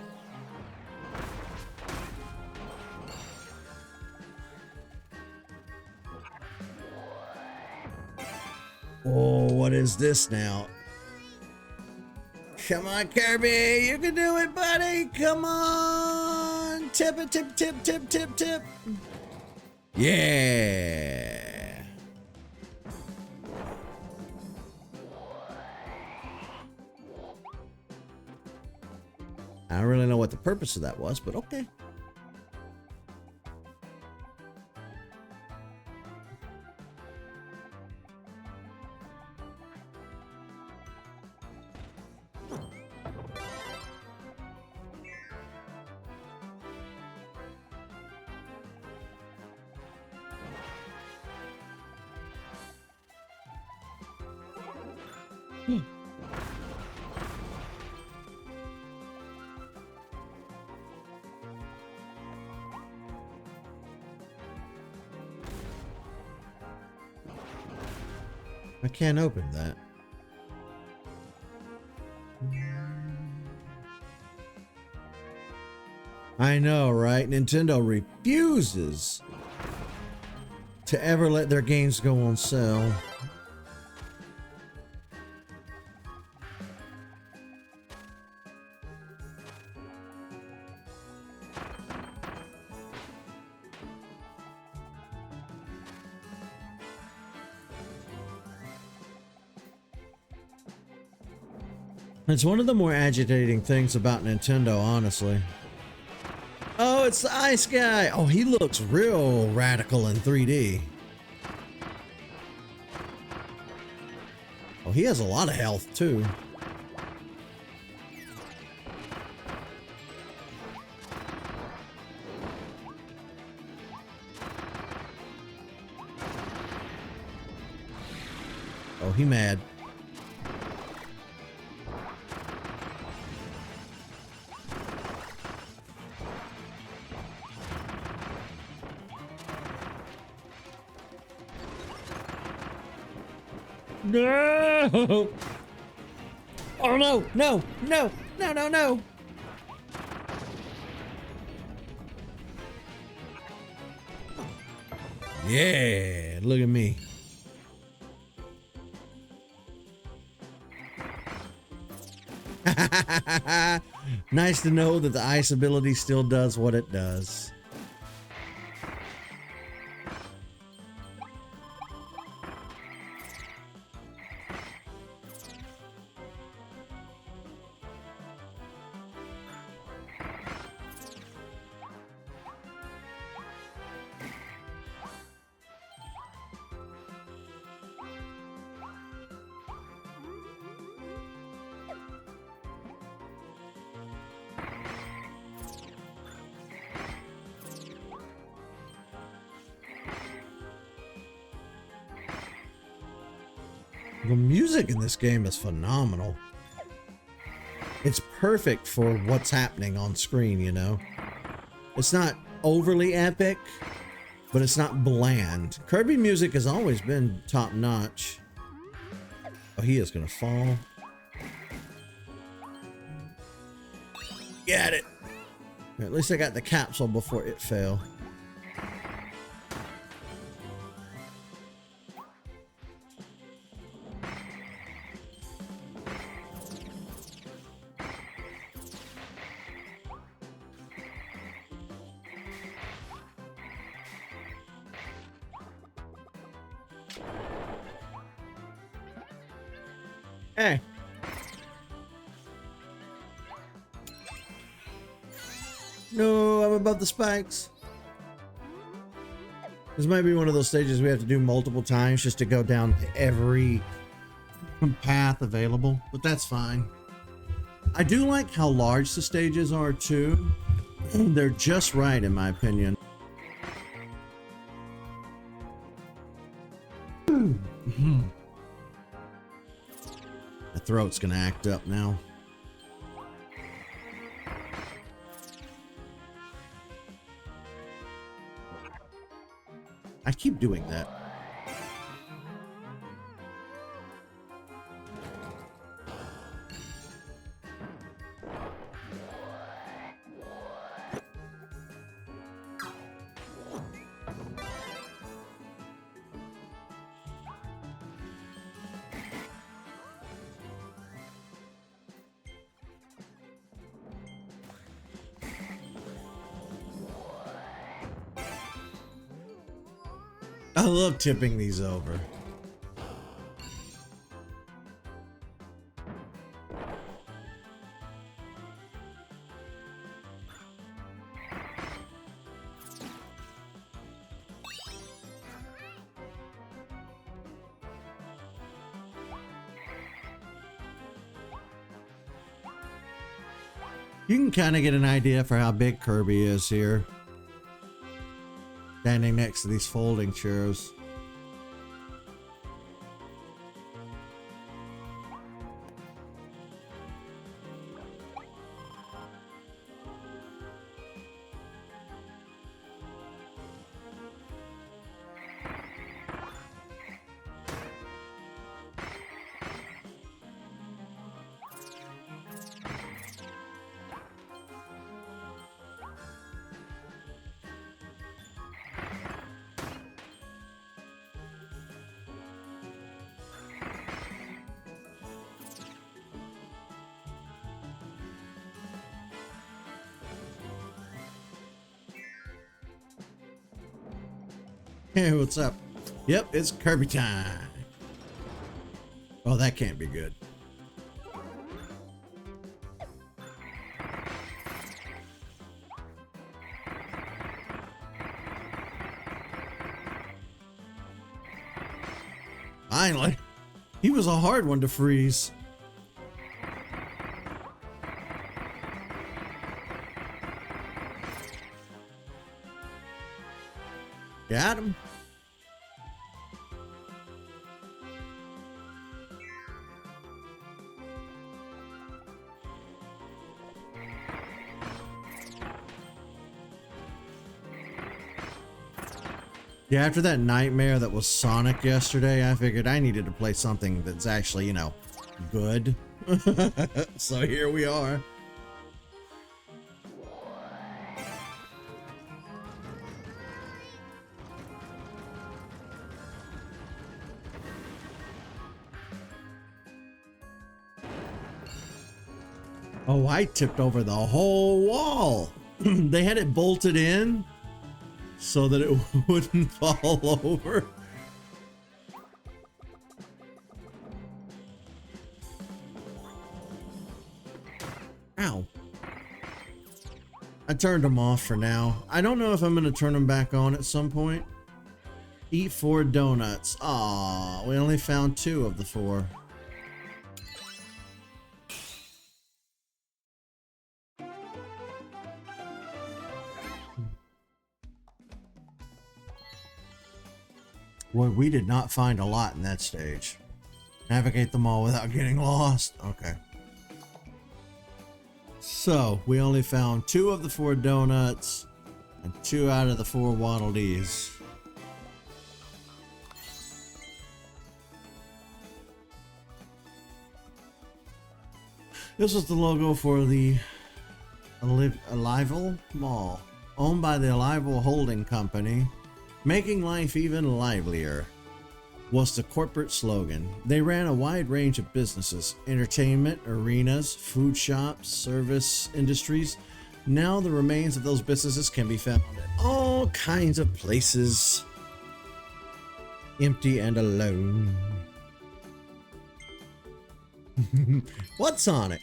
Oh, what is this now? Come on, Kirby. You can do it, buddy. Come on. Tip it, tip, tip, tip, tip, tip. Yeah. I don't really know what the purpose of that was, but okay. I can't open that. I know, right? Nintendo refuses to ever let their games go on sale. It's one of the more agitating things about Nintendo, honestly. Oh, it's the ice guy. Oh, he looks real radical in 3D. Oh, he has a lot of health, too. Oh, he mad. No! Oh no! No! No! No! No! No! Yeah! Look at me. Nice to know that the ice ability still does what it does. The music in this game is phenomenal. It's perfect for what's happening on screen, you know? It's not overly epic, but it's not bland. Kirby music has always been top notch. Oh, he is gonna fall. Got it. At least I got the capsule before it fell. Hey. No, I'm above the spikes. This might be one of those stages we have to do multiple times just to go down every path available, but that's fine. I do like how large the stages are too. They're just right in my opinion. My throat's gonna act up now. I keep doing that. I love tipping these over. You can kind of get an idea for how big Kirby is here, standing next to these folding chairs. Hey, what's up? Yep, it's Kirby time. Oh, that can't be good. Finally. He was a hard one to freeze. Got him. Yeah, after that nightmare that was Sonic yesterday, I figured I needed to play something that's actually, you know, good. So here we are. Oh, I tipped over the whole wall. They had it bolted in so that it wouldn't fall over. Ow. I turned them off for now. I don't know if I'm going to turn them back on at some point. Eat 4 donuts. Aw, we only found 2 of the 4. Boy, we did not find a lot in that stage. Navigate them all without getting lost. Okay. So, we only found 2 of the 4 donuts and 2 out of the 4 Waddle Dees. This was the logo for the Alival Mall, owned by the Alival Holding Company. Making life even livelier was the corporate slogan. They ran a wide range of businesses: entertainment, arenas, food shops, service industries. Now the remains of those businesses can be found at all kinds of places, empty and alone. What's on it?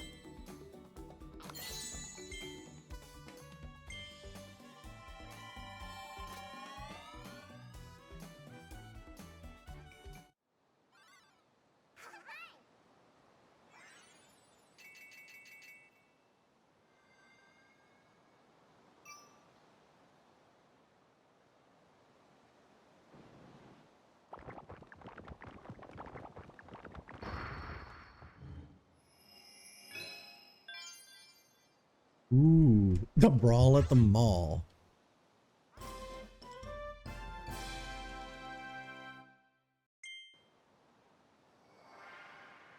Ooh, the brawl at the mall.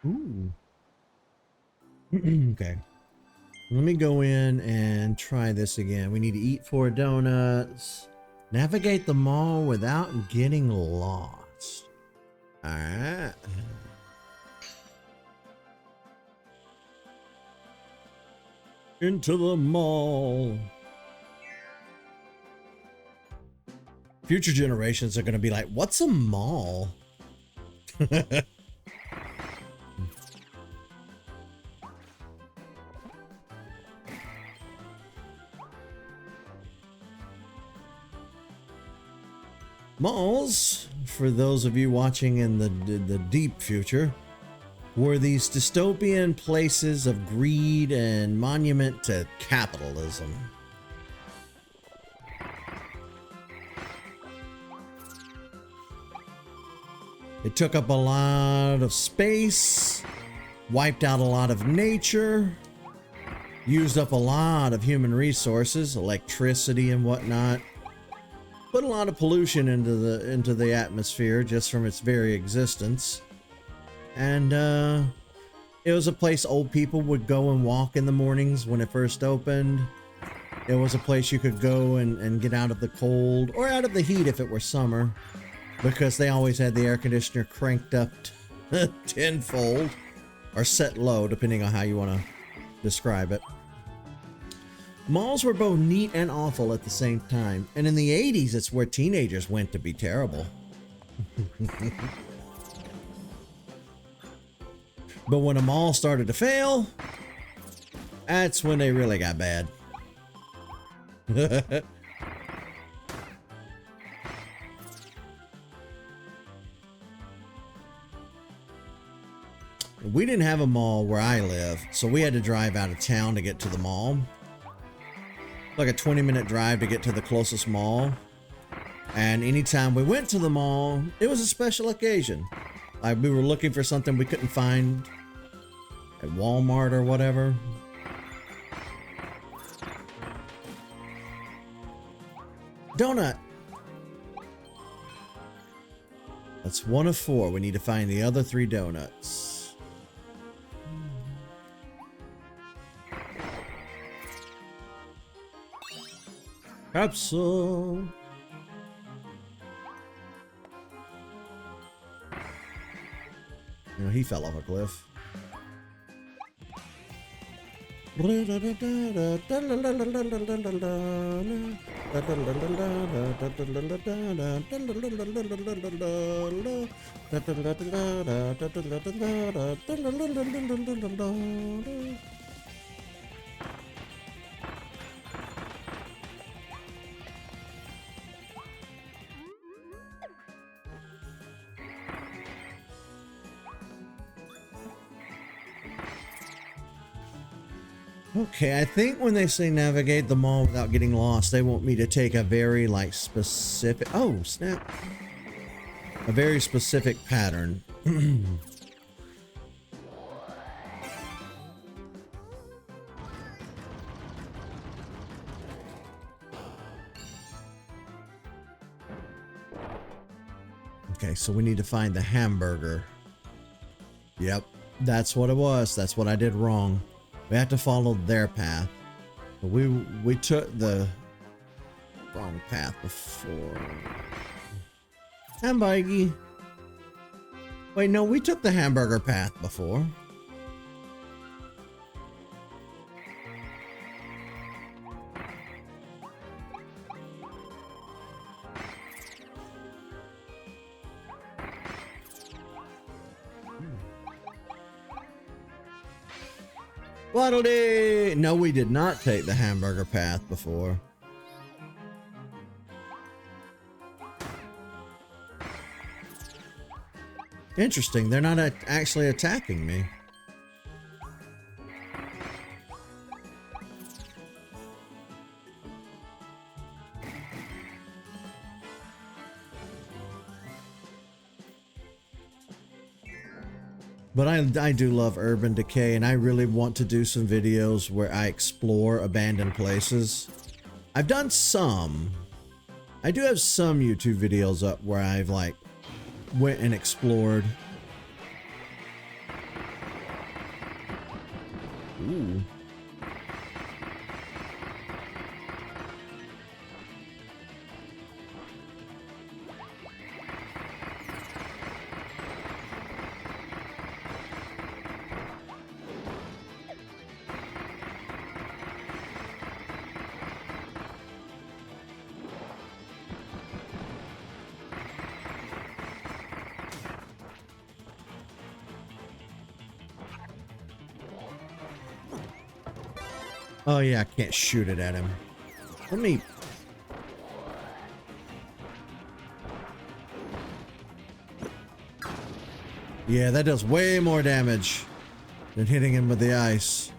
Ooh. Okay. Let me go in and try this again. We need to eat 4 donuts. Navigate the mall without getting lost. Alright. Into the mall. Future generations are going to be like, what's a mall? Malls, for those of you watching in the deep future, were these dystopian places of greed and monument to capitalism. It took up a lot of space, wiped out a lot of nature, used up a lot of human resources, electricity and whatnot. Put a lot of pollution into the atmosphere just from its very existence. And it was a place old people would go and walk in the mornings when it first opened. It was a place you could go and get out of the cold or out of the heat if it were summer, because they always had the air conditioner cranked up tenfold or set low, depending on how you want to describe it. Malls were both neat and awful at the same time, and in the 80s, it's where teenagers went to be terrible. But when a mall started to fail, that's when they really got bad. We didn't have a mall where I live, so we had to drive out of town to get to the mall. Like a 20-minute drive to get to the closest mall. And anytime we went to the mall, it was a special occasion. Like we were looking for something we couldn't find at Walmart or whatever. Donut. That's one of 4. We need to find the other 3 donuts. Capsule. You know, he fell off a cliff. Okay, I think when they say navigate the mall without getting lost, they want me to take a very, like, specific... Oh, snap. A very specific pattern. Okay, so we need to find the hamburger. Yep, that's what it was. That's what I did wrong. We have to follow their path. But we took the wrong path before. Hamburger. Wait, no, we took the hamburger path before. Waddle-dee! No, we did not take the hamburger path before. Interesting, they're not actually attacking me. But I do love urban decay, and I really want to do some videos where I explore abandoned places. I've done some. I do have some YouTube videos up where I've like went and explored. Ooh. Oh yeah, I can't shoot it at him. Let me... Yeah, that does way more damage than hitting him with the ice.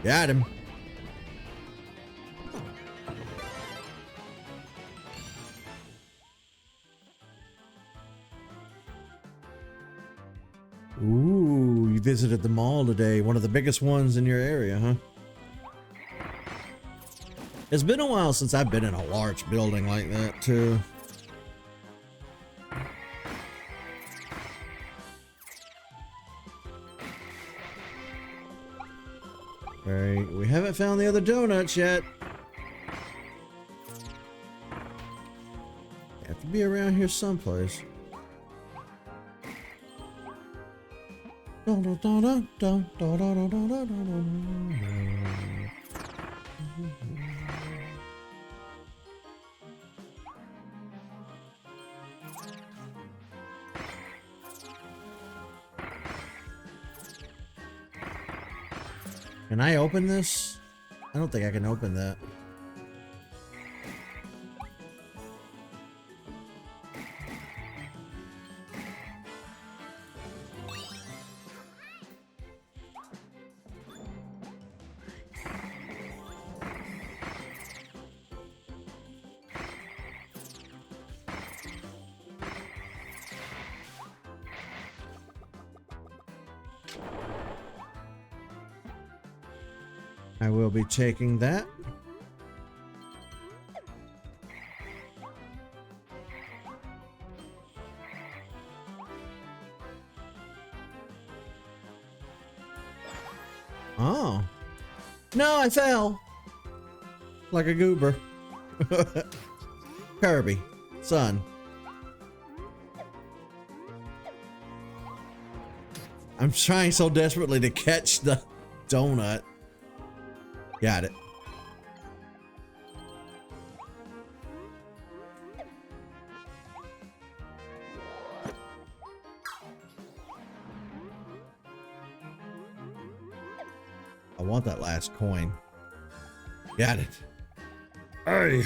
Got him. Ooh, you visited the mall today. One of the biggest ones in your area, huh? It's been a while since I've been in a large building like that, too. Alright, we haven't found the other donuts yet. They have to be around here someplace. Can I open this? I don't think I can open that. I will be taking that. Oh. No, I fell. Like a goober. Kirby, son. I'm trying so desperately to catch the donut. Got it. I want that last coin. Got it. Hey.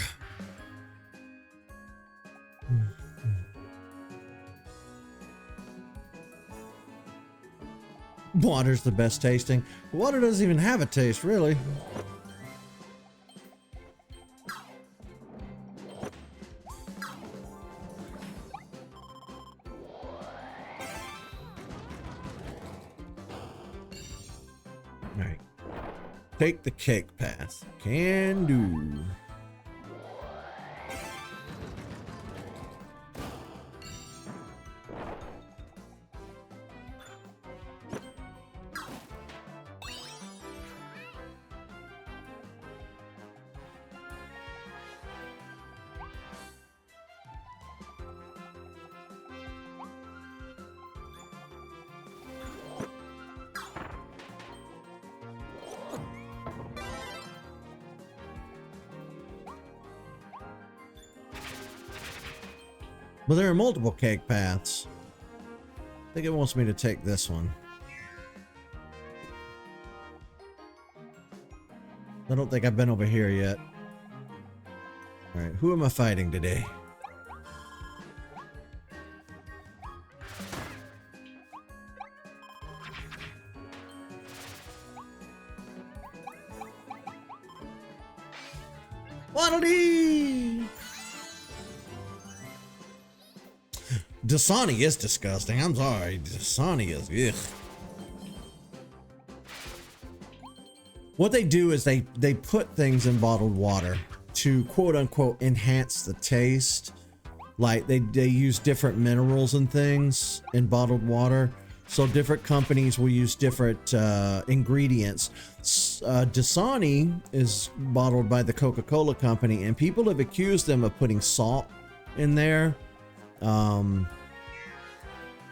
Water's the best tasting. Water doesn't even have a taste, really. Alright. Take the cake path. Can do. But there are multiple cake paths. I think it wants me to take this one. I don't think I've been over here yet. Alright, who am I fighting today? Waddle-dee! Dasani is disgusting. I'm sorry. Dasani is ugh. What they do is they put things in bottled water to quote unquote enhance the taste. Like they use different minerals and things in bottled water. So different companies will use different ingredients. Dasani is bottled by the Coca-Cola company, and people have accused them of putting salt in there.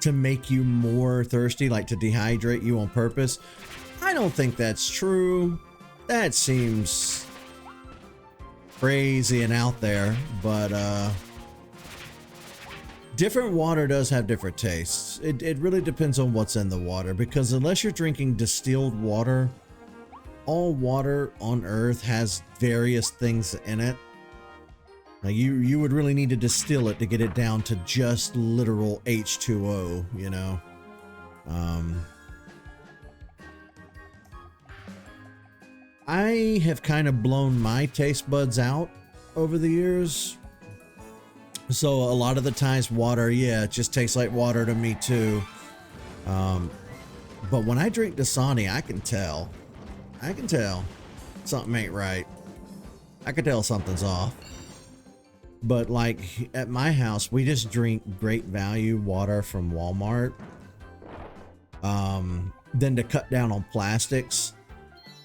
To make you more thirsty, like to dehydrate you on purpose. I don't think that's true. That seems crazy and out there, but Different water does have different tastes. It really depends on what's in the water, because unless you're drinking distilled water, all water on Earth has various things in it. Like you would really need to distill it to get it down to just literal H2O, you know. I have kind of blown my taste buds out over the years. So a lot of the times water, yeah, it just tastes like water to me too. But when I drink Dasani, I can tell something ain't right. I can tell something's off. But like at my house, we just drink great value water from Walmart. Then to cut down on plastics,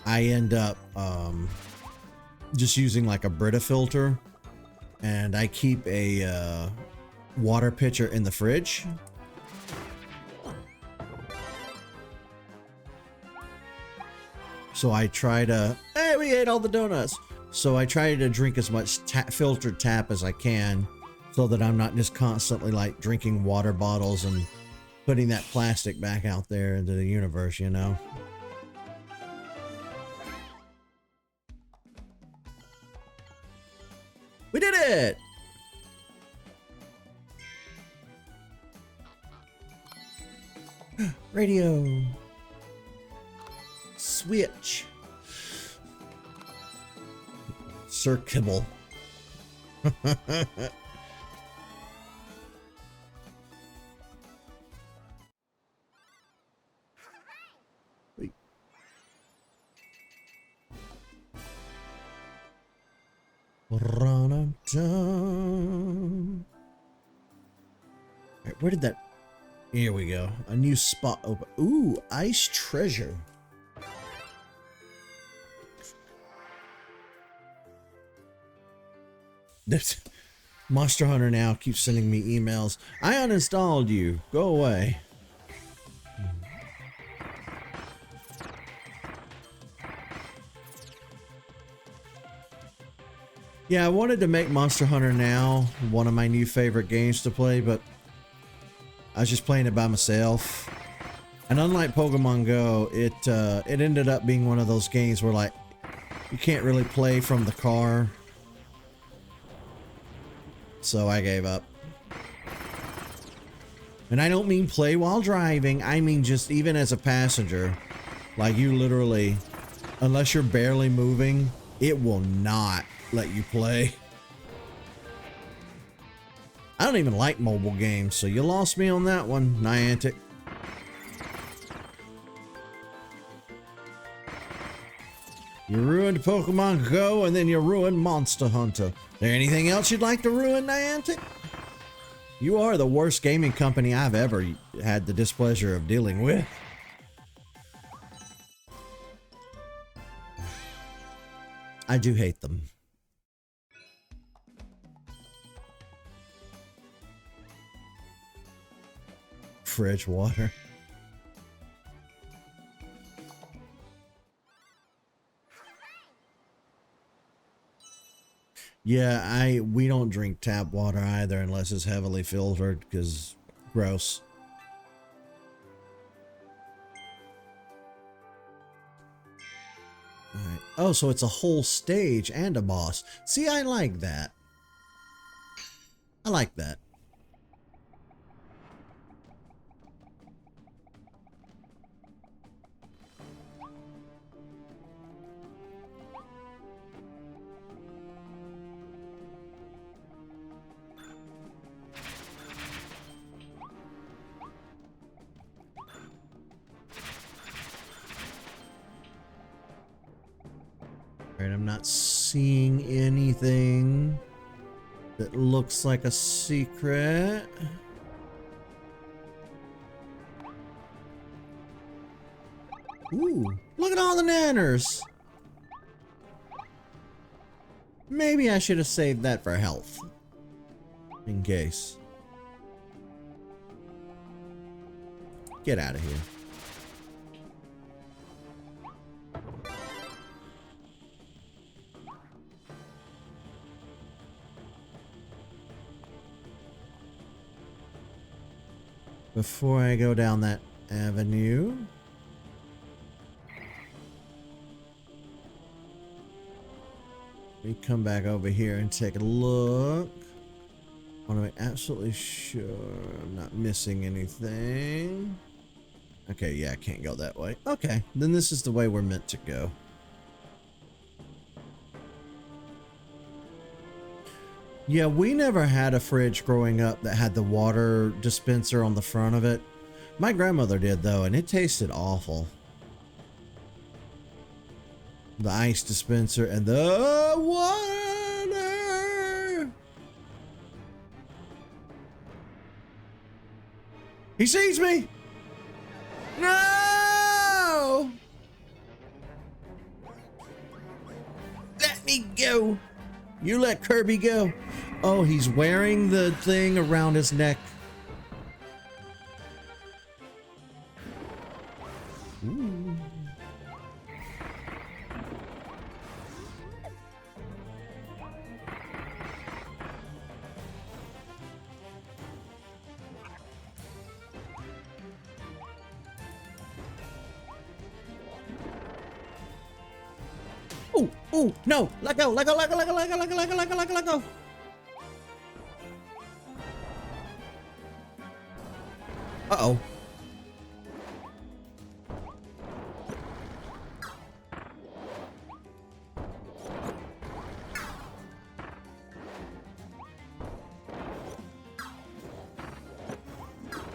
I end up just using like a Brita filter, and I keep a water pitcher in the fridge. So I try to, hey, we ate all the donuts. So I try to drink as much filtered tap as I can, so that I'm not just constantly like drinking water bottles and putting that plastic back out there into the universe, you know? We did it! Radio. Switch. Sir Kibble. Wait. Right, where did that? Here we go. A new spot open. Ooh, ice treasure. This Monster Hunter now keeps sending me emails. I uninstalled you. Go away. Yeah, I wanted to make Monster Hunter Now one of my new favorite games to play, but I was just playing it by myself. And unlike Pokemon Go, it ended up being one of those games where like you can't really play from the car. So I gave up. And I don't mean play while driving, I mean just even as a passenger. Like you literally, unless you're barely moving, it will not let you play. I don't even like mobile games, so you lost me on that one, Niantic. You ruined Pokemon Go, and then you ruined Monster Hunter. There anything else you'd like to ruin, Niantic? You are the worst gaming company I've ever had the displeasure of dealing with. I do hate them. Fridge water. Yeah, we don't drink tap water either unless it's heavily filtered, because gross. All right. Oh, so it's a whole stage and a boss. See, I like that. I like that. Alright, I'm not seeing anything that looks like a secret. Ooh, look at all the nanners! Maybe I should have saved that for health. In case. Get out of here. before I go down that avenue. We come back over here and take a look. I want to be absolutely sure I'm not missing anything. Okay, yeah, I can't go that way. Okay, then this is the way we're meant to go. Yeah, we never had a fridge growing up that had the water dispenser on the front of it. My grandmother did though, and it tasted awful. The ice dispenser and the water. He sees me. No! Let me go. You let Kirby go. Oh, he's wearing the thing around his neck. Ooh. Ooh, ooh, no, let go, let go, let go, let go, let go, let go, let go, let go, let go, let go. Uh-oh.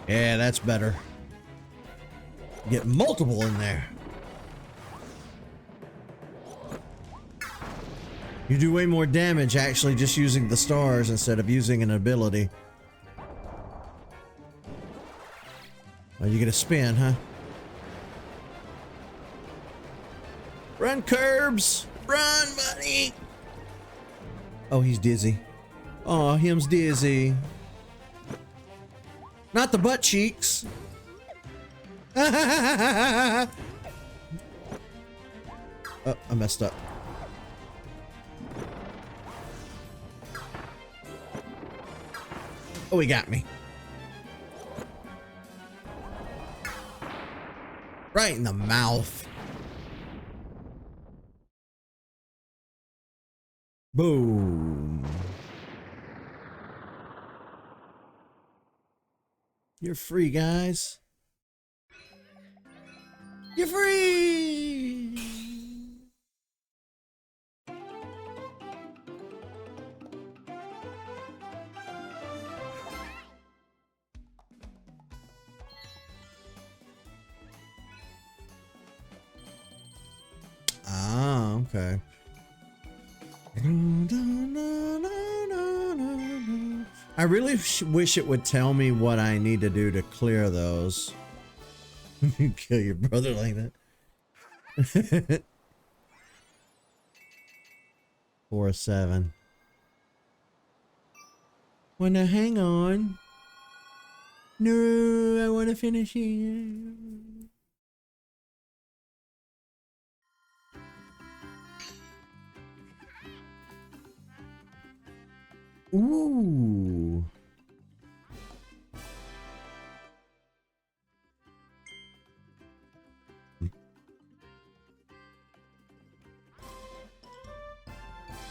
Yeah, that's better. Get multiple in there. You do way more damage actually just using the stars instead of using an ability. Oh, you get a spin, huh? Run, Curbs! Run, buddy! Oh, he's dizzy. Oh, him's dizzy. Not the butt cheeks. Oh, I messed up. Oh, he got me. Right in the mouth. Boom. You're free, guys. You're free. Ah, okay. I really wish it would tell me what I need to do to clear those. You kill your brother like that. 4-7. Well, now hang on. No, I want to finish here. Ooh.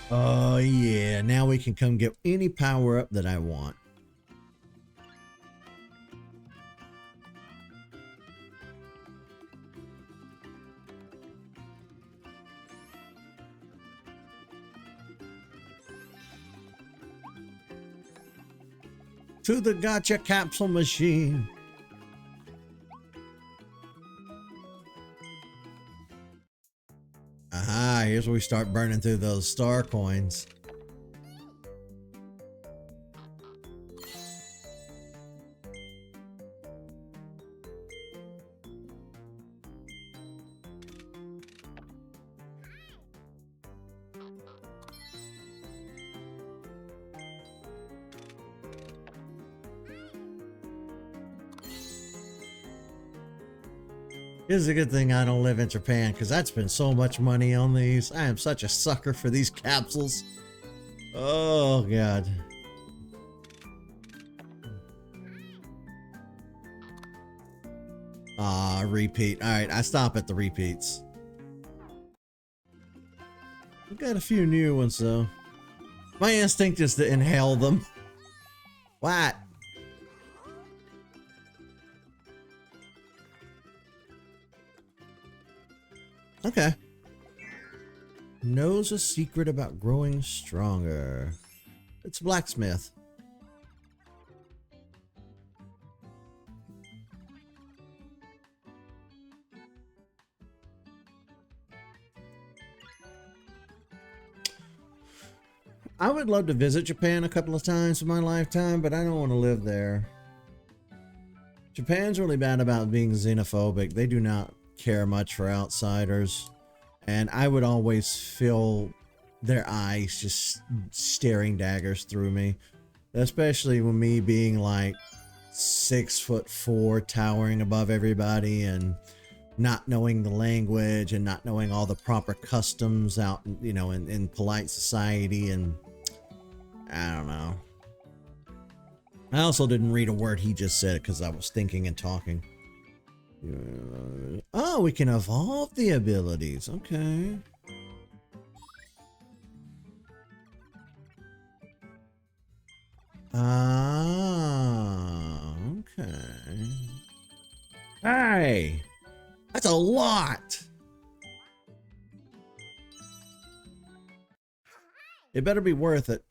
Oh yeah, now we can come get any power up that I want. To the gotcha capsule machine. Aha, here's where we start burning through those star coins. It's a good thing I don't live in Japan because I'd spend so much money on these. I am such a sucker for these capsules. Oh, God. Ah, repeat. All right, I stop at the repeats. We've got a few new ones though. My instinct is to inhale them. What? Okay. Knows a secret about growing stronger. It's blacksmith. I would love to visit Japan a couple of times in my lifetime, but I don't want to live there. Japan's really bad about being xenophobic. They do not care much for outsiders. And I would always feel their eyes just staring daggers through me. Especially with me being like 6'4", towering above everybody and not knowing the language and not knowing all the proper customs out, you know, in polite society. And I don't know. I also didn't read a word he just said because I was thinking and talking. Oh, we can evolve the abilities. Okay. Ah, okay. Hey, that's a lot. It better be worth it.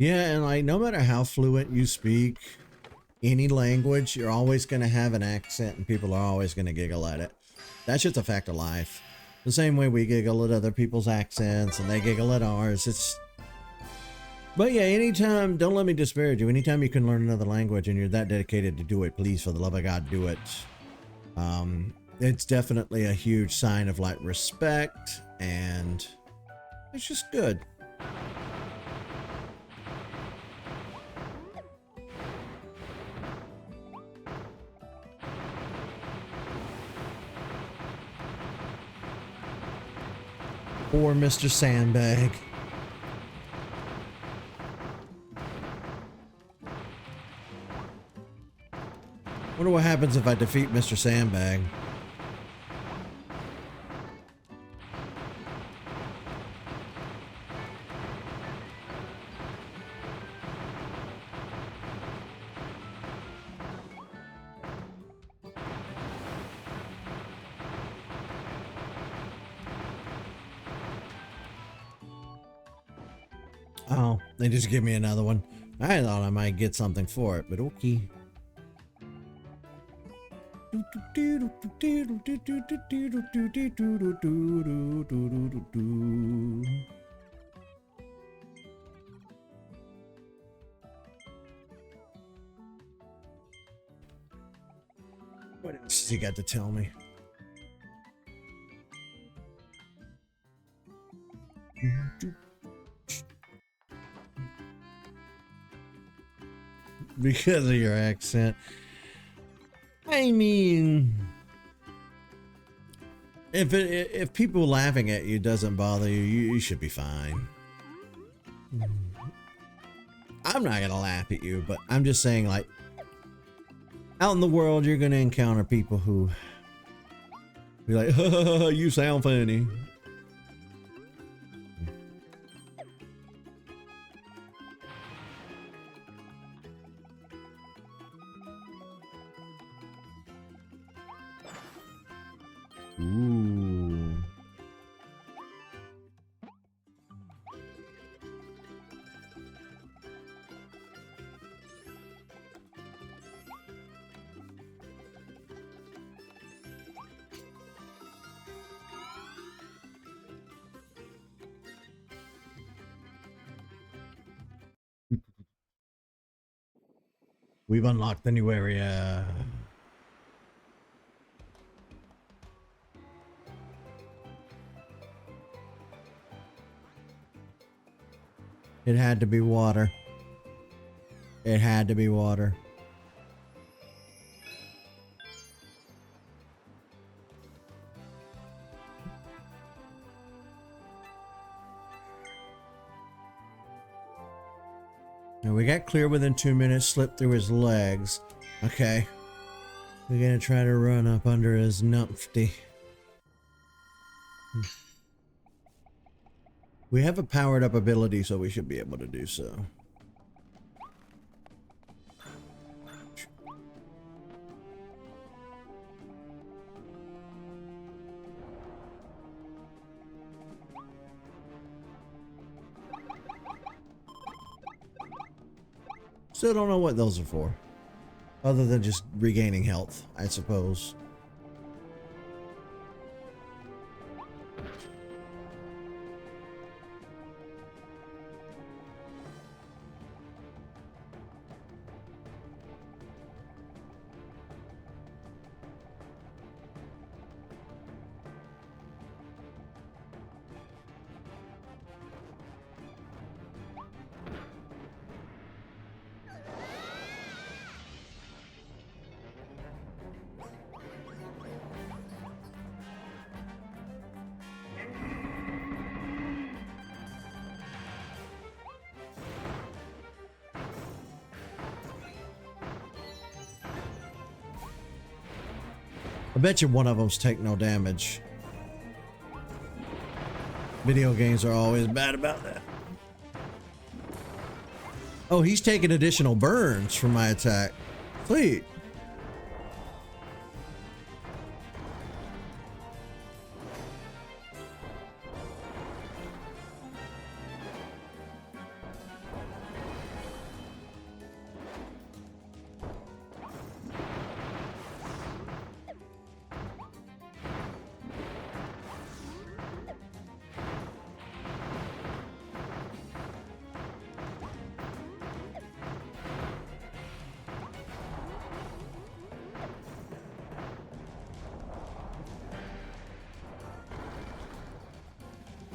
Yeah, and like no matter how fluent you speak any language, you're always going to have an accent and people are always going to giggle at it. That's just a fact of life. The same way we giggle at other people's accents and they giggle at ours. But yeah, anytime, don't let me disparage you. Anytime you can learn another language and you're that dedicated to do it, please, for the love of God, do it. It's definitely a huge sign of like respect and it's just good. Poor Mr. Sandbag. Wonder what happens if I defeat Mr. Sandbag. Oh, they just give me another one. I thought I might get something for it, but okay. What else has he got to tell me? Because of your accent. I mean, if people laughing at you doesn't bother you, you should be fine. I'm not gonna laugh at you, but I'm just saying, like, out in the world, you're gonna encounter people who be like, you sound funny. Ooh. We've unlocked the new area. It had to be water. It had to be water. Now we got clear within 2 minutes, slipped through his legs. Okay. We're gonna try to run up under his numpty. We have a powered up ability, so we should be able to do so. Still don't know what those are for. Other than just regaining health, I suppose. I bet you one of them's take no damage. Video games are always bad about that. Oh, he's taking additional burns from my attack. Sweet.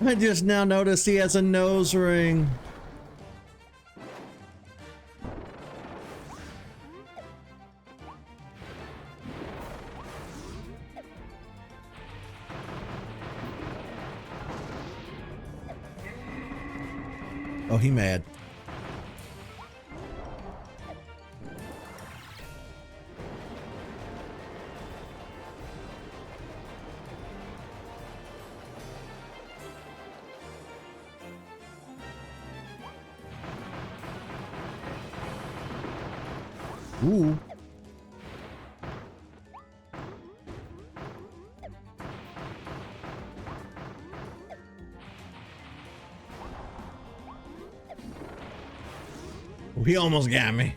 I just now noticed he has a nose ring. Oh, he mad. Ooh. He almost got me.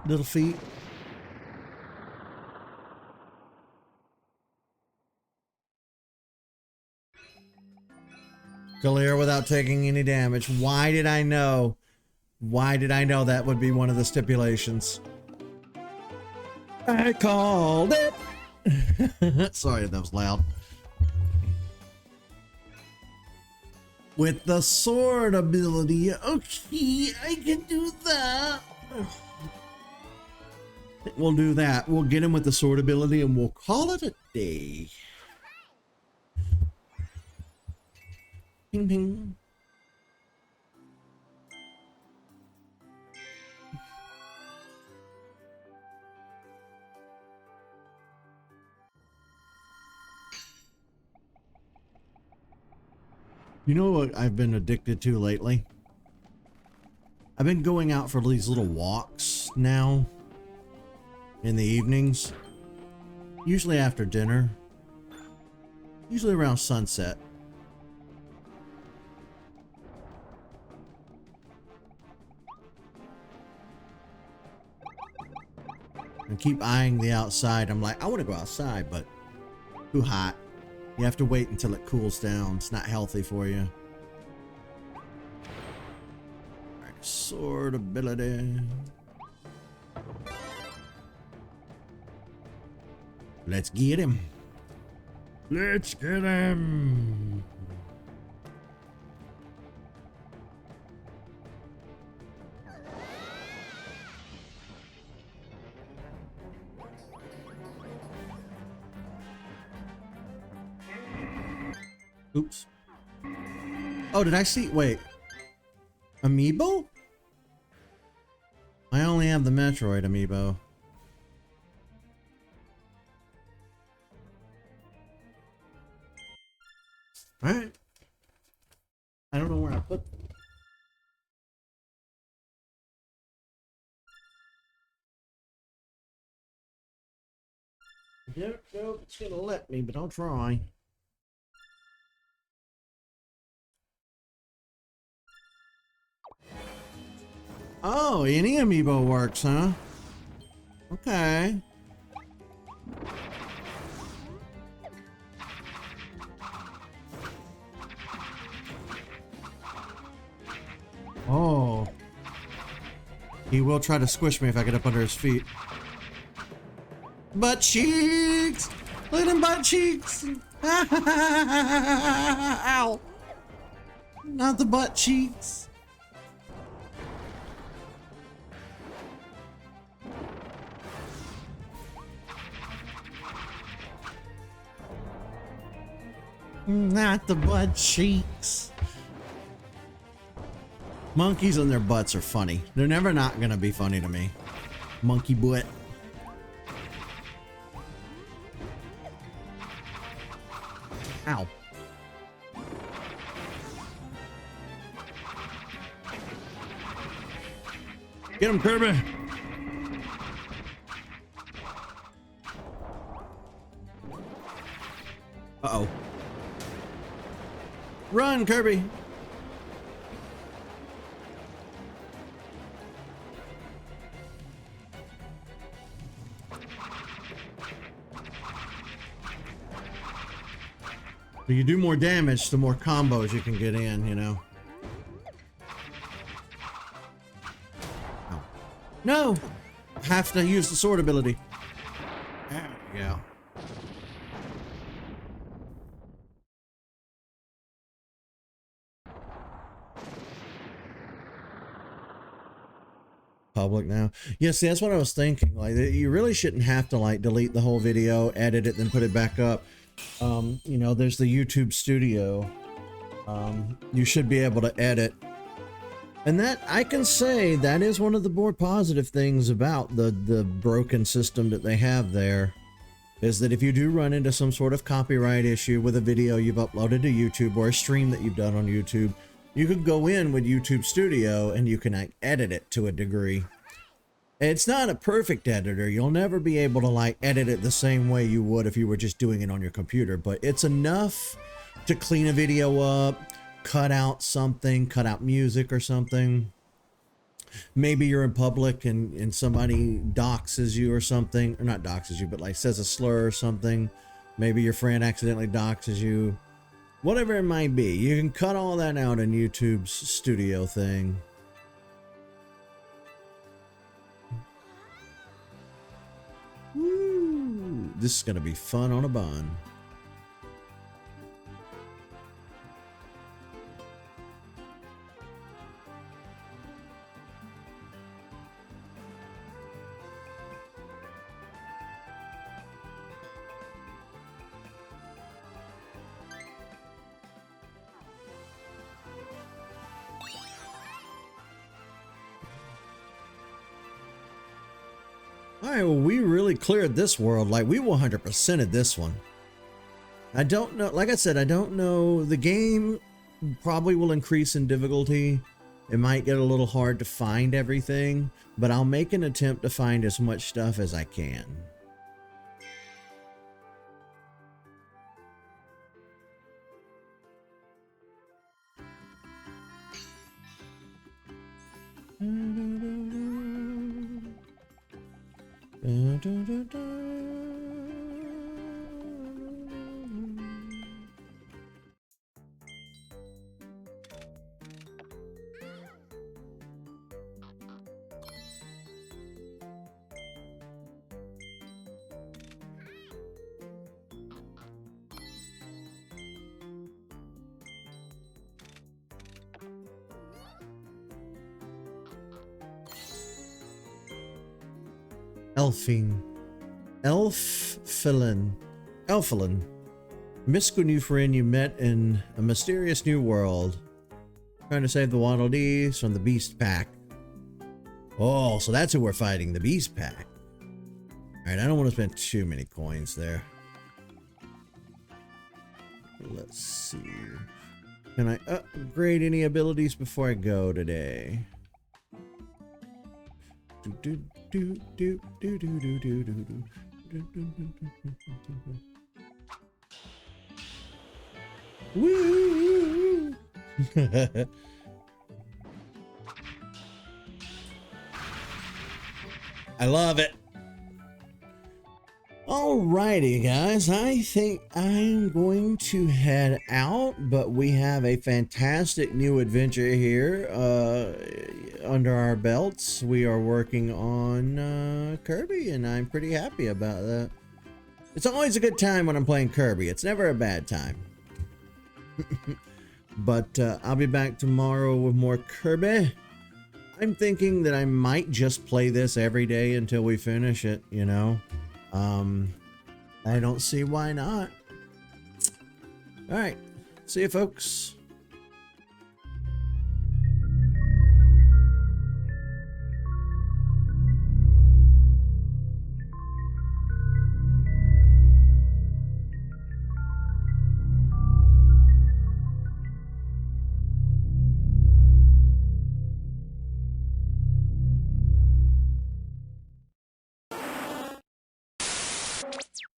Little feet. Clear without taking any damage. Why did I know? Why did I know that would be one of the stipulations? I called it. Sorry, that was loud. With the sword ability. Okay, I can do that. We'll do that. We'll get him with the sword ability and we'll call it a day. Ping, ping. You know what I've been addicted to lately? I've been going out for these little walks now in the evenings, usually after dinner, usually around sunset. and keep eyeing the outside. I'm like, I want to go outside, but too hot. You have to wait until it cools down. It's not healthy for you. Alright, sword ability. Let's get him. Let's get him. Oops. Oh, did I see? Wait. Amiibo? I only have the Metroid amiibo. Alright. I don't know where I put them. I don't know if it's gonna let me, but I'll try. Oh, any amiibo works, huh? Okay. Oh. He will try to squish me if I get up under his feet. Butt cheeks! Look at them butt cheeks! Ow! Not the butt cheeks. Not the butt cheeks. Monkeys and their butts are funny. They're never not gonna be funny to me. Monkey butt. Ow. Get him, Kirby. Uh-oh. Run, Kirby. You do more damage, the more combos you can get in, you know. Oh. No! I have to use the sword ability. There we go. Public now. Yeah, see, that's what I was thinking. Like, you really shouldn't have to, like, delete the whole video, edit it, then put it back up. You know, there's the YouTube Studio. You should be able to edit. And that, I can say, that is one of the more positive things about the broken system that they have there. Is that if you do run into some sort of copyright issue with a video you've uploaded to YouTube or a stream that you've done on YouTube, you could go in with YouTube Studio and you can like, edit it to a degree. It's not a perfect editor. You'll never be able to like edit it the same way you would if you were just doing it on your computer, but it's enough to clean a video up, cut out something, cut out music or something. Maybe you're in public and somebody doxes you or something, or not doxes you, but like says a slur or something. Maybe your friend accidentally doxes you. Whatever it might be, you can cut all that out in YouTube's Studio thing. Woo! This is gonna be fun on a bun. All right, well, we really cleared this world. Like, we 100%ed this one. I don't know. Like I said, I don't know. The game probably will increase in difficulty. It might get a little hard to find everything, but I'll make an attempt to find as much stuff as I can. Da, da, da, da. Elfin. Elfilin. Mystical new friend you met in a mysterious new world. Trying to save the Waddle Dees from the Beast Pack. Oh, so that's who we're fighting, the Beast Pack. Alright, I don't want to spend too many coins there. Let's see. Can I upgrade any abilities before I go today? Woo! I love it. Alrighty, guys. I think I'm going to head out, but we have a fantastic new adventure here under our belts. We are working on Kirby, and I'm pretty happy about that. It's always a good time when I'm playing Kirby. It's never a bad time. But I'll be back tomorrow with more Kirby. I'm thinking that I might just play this every day until we finish it, you know? I don't see why not. All right. See you, folks.